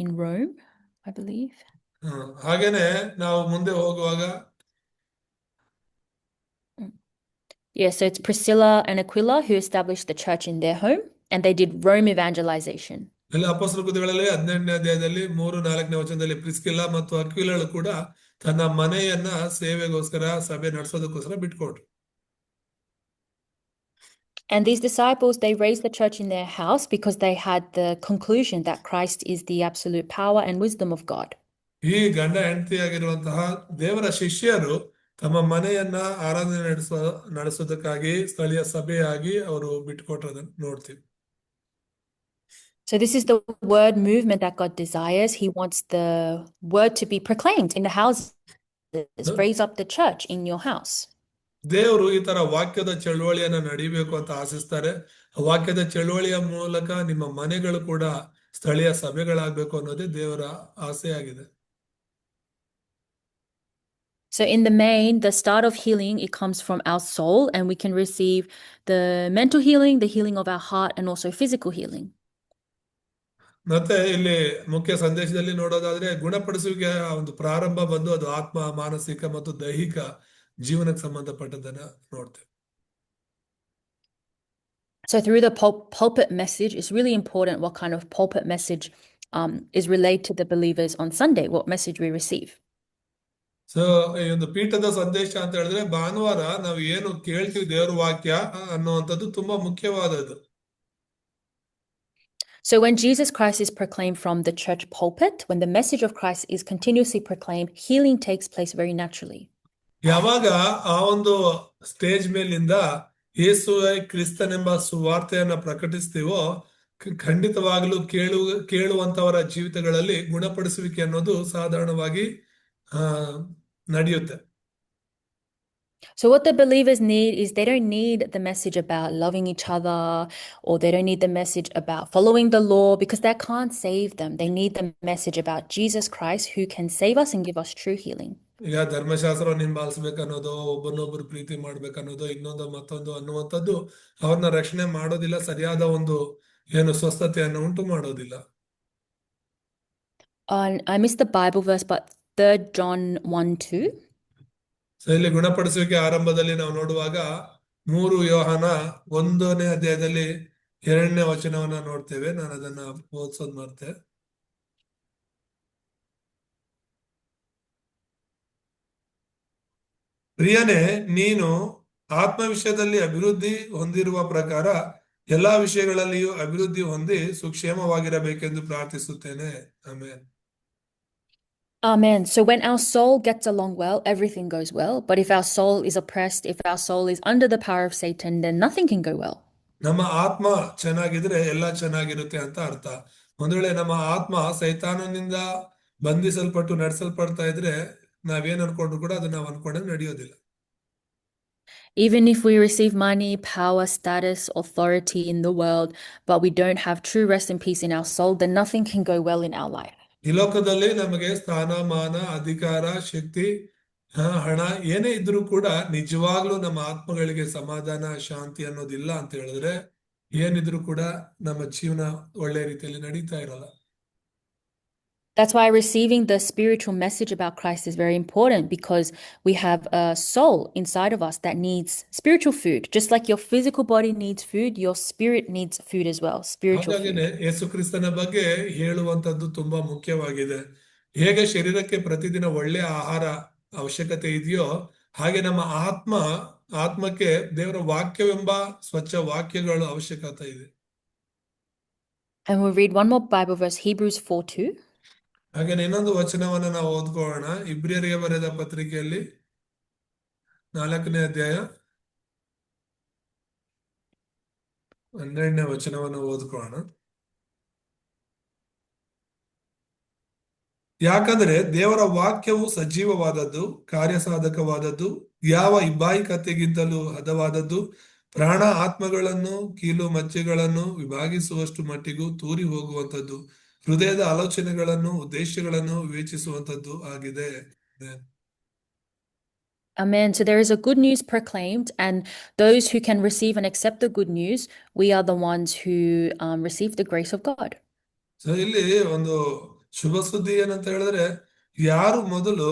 in Rome, I believe. ಹಾಗೇನೆ ನಾವು ಮುಂದೆ ಹೋಗುವಾಗ Yeah, so it's Priscilla and Aquila who established the church in their home, and they did Rome evangelization. ಅಲ್ಲಿ ಅಪೊಸ್ತಲ ಕೃತ್ಯಗಳಲ್ಲಿ 18ನೇ ಅಧ್ಯಾಯದಲ್ಲಿ 3-4ನೇ ವಚನದಲ್ಲಿ ಪ್ರಿಸ್ಕಿಲ್ಲ ಮತ್ತು ಅಕ್ವಿಲಳು ಕೂಡ ತನ್ನ ಮನೆಯನ್ನ ಸೇವೆಗೋಸ್ಕರ ಸಭೆ ನಡೆಸೋದಕ್ಕೋಸ್ಕರ ಬಿಟ್ಕೊಟ್ರು. And these disciples, they raised the church in their house because they had the conclusion that Christ is the absolute power and wisdom of God. ಈ ಗಂಡ ಹೆಂಡತಿಯಾಗಿರುವಂತಹ ದೇವರ ಶಿಷ್ಯರು ತಮ್ಮ ಮನೆಯನ್ನ ಆರಾಧನೆ ನಡೆಸೋದಕ್ಕಾಗಿ ಸ್ಥಳೀಯ ಸಭೆಯಾಗಿ ಅವರು ಬಿಟ್ಕೊಟ್ರೋದನ್ನ ನೋಡ್ತೀವಿ. So this is the word movement that God desires. He wants the word to be proclaimed in the houses. Raise up the church in your house. ದೇವರು ಈ ತರ ವಾಕ್ಯದ ಚಳುವಳಿಯನ್ನ ನಡಿಬೇಕು ಅಂತ ಆಶಿಸ್ತಾರೆ. ವಾಕ್ಯದ ಚಳುವಳಿಯ ಮೂಲಕ ನಿಮ್ಮ ಮನೆಗಳು ಕೂಡ ಸ್ಥಳೀಯ ಸಭೆಗಳಾಗಬೇಕು ಅನ್ನೋದೇ ದೇವರ ಆಸೆಯಾಗಿದೆ. So in the main, the start of healing, it comes from our soul, and we can receive the mental healing, the healing of our heart, and also physical healing. ಮತ್ತೆ ಇಲ್ಲಿ ಮುಖ್ಯ ಸಂದೇಶದಲ್ಲಿ ನೋಡೋದಾದ್ರೆ ಗುಣಪಡಿಸುವಿಕೆ ಒಂದು ಪ್ರಾರಂಭ ಬಂದು ಅದು ಆತ್ಮ, ಮಾನಸಿಕ ಮತ್ತು ದೈಹಿಕ ಜೀವನಕ್ಕೆ ಸಂಬಂಧಪಟ್ಟದನ್ನ ನೋಡ್ತೇವೆ. So through the pulpit message, it's really important what kind of pulpit message is relayed to the believers on Sunday, what message we receive. So ಈ ಒಂದು ಪೀಠದ ಸಂದೇಶ ಅಂತ ಹೇಳಿದ್ರೆ ಭಾನುವಾರ ನಾವು ಏನು ಕೇಳ್ತೀವಿ ದೇವರ ವಾಕ್ಯ ಅನ್ನುವಂಥದ್ದು ತುಂಬಾ ಮುಖ್ಯವಾದದ್ದು. So when Jesus Christ is proclaimed from the church pulpit, when the message of Christ is continuously proclaimed, healing takes place very naturally. ಯಾವಾಗ ಆ ಒಂದು ಸ್ಟೇಜ್ ಮೇಲಿಂದ ಯೇಸುವೇ ಕ್ರಿಸ್ತನೆಂಬ ಸುವಾರ್ತೆಯನ್ನ ಪ್ರಕಟಿಸ್ತೀವೋ ಖಂಡಿತವಾಗಲೂ ಕೇಳುವಂತವರ ಜೀವಿತಗಳಲ್ಲಿ ಗುಣಪಡಿಸುವಿಕೆ ಅನ್ನೋದು ಸಾಧಾರಣವಾಗಿ ನಡೆಯುತ್ತೆ. So what the believers need is they don't need the message about loving each other, or they don't need the message about following the law, because that can't save them. They need the message about Jesus Christ who can save us and give us true healing. ಈಗ ಧರ್ಮಶಾಸ್ತ್ರವನ್ನು ಹಿಂಬಾಲಿಸ್ಬೇಕನ್ನೋದು, ಒಬ್ಬನೊಬ್ಬರು ಪ್ರೀತಿ ಮಾಡ್ಬೇಕನ್ನೋದು, ಇನ್ನೊಂದು ಮತ್ತೊಂದು ಅನ್ನುವಂಥದ್ದು ಅವ್ರನ್ನ ರಕ್ಷಣೆ ಮಾಡೋದಿಲ್ಲ, ಸರಿಯಾದ ಒಂದು ಏನು ಸ್ವಸ್ಥತೆಯನ್ನು ಉಂಟು ಮಾಡೋದಿಲ್ಲ. I missed the Bible verse, but 3 John 1:2. So ಇಲ್ಲಿ ಗುಣಪಡಿಸುವಿಕೆ ಆರಂಭದಲ್ಲಿ ನಾವು ನೋಡುವಾಗ 3 ಯೋಹಾನ 1ನೇ ಅಧ್ಯಾಯದಲ್ಲಿ 2ನೇ ವಚನವನ್ನ ನೋಡ್ತೇವೆ. ನಾನು ಅದನ್ನ ಓದಿಸೋದು ಮರ್ತೆ. ಪ್ರಿಯನೇ, ನೀನು ಆತ್ಮ ವಿಷಯದಲ್ಲಿ ಅಭಿವೃದ್ಧಿ ಹೊಂದಿರುವ ಪ್ರಕಾರ ಎಲ್ಲಾ ವಿಷಯಗಳಲ್ಲಿಯೂ ಅಭಿವೃದ್ಧಿ ಹೊಂದಿ ಸುಕ್ಷೇಮವಾಗಿರಬೇಕೆಂದು ಪ್ರಾರ್ಥಿಸುತ್ತೇನೆ. Amen. Amen. So when our soul gets along well, everything goes well. But if our soul is oppressed, if our soul is under the power of Satan, then nothing can go well. ನಮ್ಮ ಆತ್ಮ ಚೆನ್ನಾಗಿದ್ರೆ ಎಲ್ಲ ಚೆನ್ನಾಗಿರುತ್ತೆ ಅಂತ ಅರ್ಥ. ಒಂದು ವೇಳೆ ನಮ್ಮ ಆತ್ಮ ಸೈತಾನನಿಂದ ಬಂಧಿಸಲ್ಪಟ್ಟು ನಡೆಸಲ್ಪಡ್ತಾ ಇದ್ರೆ ನಾವೇನ್ ಅನ್ಕೊಂಡ್ರು ಕೂಡ ಅದು ನಾವು ಅನ್ಕೊಂಡಂಗೆ ನಡೆಯೋದಿಲ್ಲ. Even if we receive money, power, status, authority in the world, but we don't have true rest and peace in our soul, then nothing can go well in our life. ಈ ಲೋಕದಲ್ಲಿ ನಮಗೆ ಸ್ಥಾನ, ಮಾನ, ಅಧಿಕಾರ, ಶಕ್ತಿ, ಹಣ ಏನೇ ಇದ್ರೂ ಕೂಡ ನಿಜವಾಗ್ಲೂ ನಮ್ಮ ಆತ್ಮಗಳಿಗೆ ಸಮಾಧಾನ, ಶಾಂತಿ ಅನ್ನೋದಿಲ್ಲ ಅಂತ ಹೇಳಿದ್ರೆ ಏನಿದ್ರು ಕೂಡ ನಮ್ಮ ಜೀವನ ಒಳ್ಳೆ ರೀತಿಯಲ್ಲಿ ನಡೀತಾ ಇರಲ್ಲ. That's why receiving the spiritual message about Christ is very important, because we have a soul inside of us that needs spiritual food. Just like your physical body needs food, your spirit needs food as well, spiritual food. ಹಾಗಾಗಿನೇ ಯೇಸು ಕ್ರಿಸ್ತನ ಬಗ್ಗೆ ಹೇಳುವಂತದ್ದು ತುಂಬಾ ಮುಖ್ಯವಾಗಿದೆ. ಹೇಗೆ ಶರೀರಕ್ಕೆ ಪ್ರತಿದಿನ ಒಳ್ಳೆಯ ಆಹಾರ ಅವಶ್ಯಕತೆ ಇದೆಯೋ ಹಾಗೆ ನಮ್ಮ ಆತ್ಮಕ್ಕೆ ದೇವರ ವಾಕ್ಯವೆಂಬ ಸ್ವಚ್ಛ ವಾಕ್ಯಗಳು ಅವಶ್ಯಕತೆ ಇದೆ. And we'll read one more Bible verse, Hebrews 4:2. ಹಾಗೆ ಇನ್ನೊಂದು ವಚನವನ್ನ ನಾವು ಓದ್ಕೊಳ್ಳೋಣ. ಇಬ್ರಿಯರಿಗೆ ಬರೆದ ಪತ್ರಿಕೆಯಲ್ಲಿ 4ನೇ ಅಧ್ಯಾಯ 12ನೇ ವಚನವನ್ನು ಓದ್ಕೊಳ್ಳೋಣ. ಯಾಕಂದ್ರೆ ದೇವರ ವಾಕ್ಯವು ಸಜೀವವಾದದ್ದು, ಕಾರ್ಯಸಾಧಕವಾದದ್ದು, ಯಾವ ಇಬ್ಬಾಯಿಕತೆಗಿಂತಲೂ ಹದವಾದದ್ದು, ಪ್ರಾಣ ಆತ್ಮಗಳನ್ನು ಕೀಲು ಮಚ್ಚೆಗಳನ್ನು ವಿಭಾಗಿಸುವಷ್ಟು ಮಟ್ಟಿಗೂ ತೂರಿ ಹೋಗುವಂಥದ್ದು, ಹೃದಯದ ಆಲೋಚನೆಗಳನ್ನು ಉದ್ದೇಶಗಳನ್ನು ವಿವೇಚಿಸುವಂಥದ್ದು ಆಗಿದೆ. Amen. So there is a good news proclaimed, and those who can receive and accept the good news, we are the ones who receive the grace of God. So ಇಲ್ಲಿ ಒಂದು ಶುಭ ಸುದ್ದಿ ಏನಂತ ಹೇಳಿದ್ರೆ, ಯಾರು ಮೊದಲು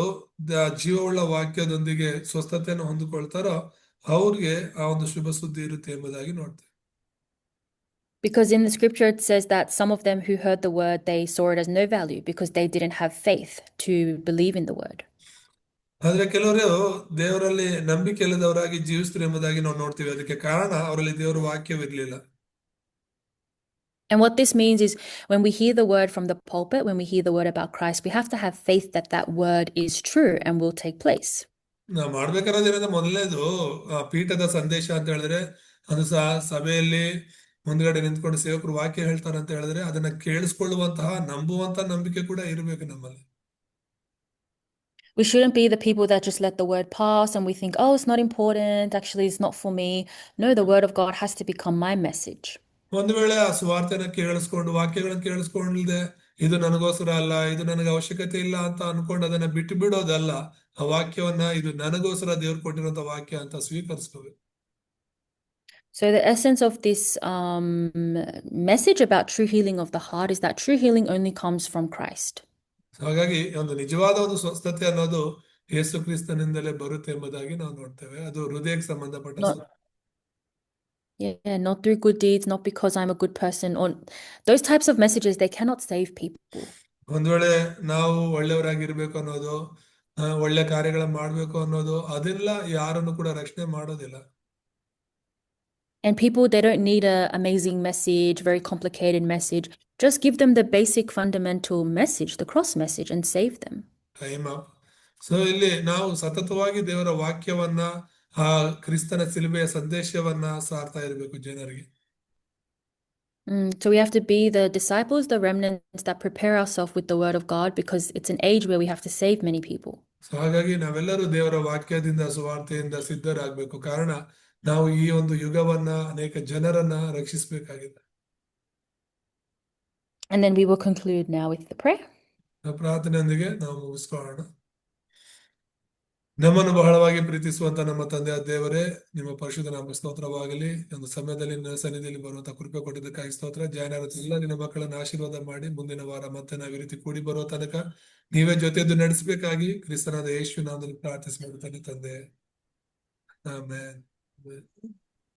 ಜೀವವುಳ್ಳ ವಾಕ್ಯದೊಂದಿಗೆ ಸ್ವಸ್ಥತೆಯನ್ನು ಹೊಂದಿಕೊಳ್ತಾರೋ ಅವ್ರಿಗೆ ಆ ಒಂದು ಶುಭ ಸುದ್ದಿ ಇರುತ್ತೆ ಎಂಬುದಾಗಿ ನೋಡ್ತೇವೆ. Because in the scripture it says that some of them who heard the word, they saw it as no value because they didn't have faith to believe in the word. ಆದ್ರೆ ಕೆಲವರು ದೇವರಲ್ಲಿ ನಂಬಿಕೆ ಇಲ್ಲದವರಾಗಿ ಜೀವಿಸ್ತಾರೆ ಎಂಬುದಾಗಿ ನಾವು ನೋಡ್ತೀವಿ. ಅದಕ್ಕೆ ಕಾರಣ ಅವರಲ್ಲಿ ದೇವರ ವಾಕ್ಯವಿರ್ಲಿಲ್ಲ. And what this means is when we hear the word from the pulpit, when we hear the word about Christ, we have to have faith that that word is true and will take place. ನಾವು ಮಾಡ್ಬೇಕಾದ್ರೆ ಮೊದಲನೇದು ಪೀಠದ ಸಂದೇಶ ಅಂತ ಹೇಳಿದ್ರೆ ಅದು ಸಭೆಯಲ್ಲಿ ಮುಂದ್ಗಡೆ ನಿಂತ್ಕೊಂಡು ಸೇವಕರು ವಾಕ್ಯ ಹೇಳ್ತಾರೆ ಅಂತ ಹೇಳಿದ್ರೆ ಅದನ್ನ ಕೇಳಿಸ್ಕೊಳ್ಳುವಂತಹ ನಂಬುವಂತಹ ನಂಬಿಕೆ ಕೂಡ ಇರಬೇಕು ನಮ್ಮಲ್ಲಿ. We shouldn't be the people that just let the word pass and we think, oh, it's not important. Actually, it's not for me. No, the word of God has to become my message. ಒಂದು ವೇಳೆ ಆ ಸುವಾರ್ತೆನ ಕೇಳಿಸ್ಕೊಂಡು ವಾಕ್ಯಗಳನ್ನ ಕೇಳಿಸ್ಕೊಂಡಿಲ್ದೆ ಇದು ನನಗೋಸ್ಕರ ಅಲ್ಲ, ಇದು ನನಗೆ ಅವಶ್ಯಕತೆ ಇಲ್ಲ ಅಂತ ಅನ್ಕೊಂಡು ಅದನ್ನ ಬಿಟ್ಟು ಬಿಡೋದಲ್ಲ. ಆ ವಾಕ್ಯವನ್ನ ಇದು ನನಗೋಸ್ಕರ ದೇವ್ರು ಕೊಟ್ಟಿರುವಂತ ವಾಕ್ಯ ಅಂತ ಸ್ವೀಕರಿಸ್ಕೋಬೇಕು. So the essence of this message about true healing of the heart is that true healing only comes from Christ. ಹಾಗಾಗಿ ಒಂದು ನಿಜವಾದ ಒಂದು ಸ್ವಸ್ಥತೆ ಅನ್ನೋದು ಯೇಸು ಕ್ರಿಸ್ತನಿಂದಲೇ ಬರುತ್ತೆ ಎಂಬುದಾಗಿ ನಾವು ನೋಡ್ತೇವೆ. ಅದು ಹೃದಯಕ್ಕೆ ಸಂಬಂಧಪಟ್ಟ Yeah, not through good deeds, not because I'm a good person, or those types of messages, they cannot save people. ಒಂದ್ ವೇಳೆ ನಾವು ಒಳ್ಳೆಯವರಾಗಿರ್ಬೇಕು ಅನ್ನೋದು, ಒಳ್ಳೆ ಕಾರ್ಯಗಳನ್ನ ಮಾಡ್ಬೇಕು ಅನ್ನೋದು, ಅದೆಲ್ಲ ಯಾರನ್ನು ಕೂಡ ರಕ್ಷಣೆ ಮಾಡೋದಿಲ್ಲ. And people, they don't need an amazing message, very complicated message. Just give them the basic fundamental message, the cross message, and save them. Time up. So ಇಲ್ಲಿ ನಾವು ಸತತವಾಗಿ ದೇವರ ವಾಕ್ಯವನ್ನ, ಆ ಕ್ರಿಸ್ತನ ಸಿಲುಬೆಯ ಸಂದೇಶವನ್ನ ಸಾರ್ತಾ ಇರಬೇಕು ಜನರಿಗೆ. So we have to be the disciples, the remnants that prepare ourselves with the word of God, because it's an age where we have to save many people. So ಹಾಗಾಗಿ ನಾವೆಲ್ಲರೂ ದೇವರ ವಾಕ್ಯದಿಂದ ಸುವಾರ್ತೆಯಿಂದ ಸಿದ್ಧರಾಗಬೇಕು. ಕಾರಣ ನಾವು ಈ ಒಂದು ಯುಗವನ್ನ, ಅನೇಕ ಜನರನ್ನ ರಕ್ಷಿಸಬೇಕಾಗಿದೆ. And then we will conclude now with the prayer. ಪ್ರಾರ್ಥನೆಯೊಂದಿಗೆ ನಾವು ಮುಗಿಸ್ಕೊಳ್ಳೋಣ. ನಮ್ಮನ್ನು ಬಹಳವಾಗಿ ಪ್ರೀತಿಸುವಂತ ನಮ್ಮ ತಂದೆಯ ದೇವರೇ, ನಿಮ್ಮ ಪರಿಶುದ್ಧ ನಾಮ ಸ್ತೋತ್ರವಾಗಲಿ. ಒಂದು ಸಮಯದಲ್ಲಿ ನಿನ್ನ ಸನ್ನಿಧಿಯಲ್ಲಿ ಬರುವಂತ ಕೃಪೆ ಕೊಟ್ಟಿದ್ದಕ್ಕಾಗಿ ಸ್ತೋತ್ರ. ಜಯನಾರತಿಲ್ಲ ನಿನ್ನ ಮಕ್ಕಳನ್ನ ಆಶೀರ್ವಾದ ಮಾಡಿ ಮುಂದಿನ ವಾರ ಮತ್ತೆ ನಾವು ಈ ರೀತಿ ಕೂಡಿ ಬರುವ ತನಕ ನೀವೇ ಜೊತೆದ್ದು ನಡೆಸಬೇಕಾಗಿ ಕ್ರಿಸ್ತನಾದ ಯೇಸು ನಾಮದಲ್ಲಿ ಪ್ರಾರ್ಥಿಸಿ ಮಾಡುತ್ತೇನೆ ತಂದೆ. ಆಮೆನ್.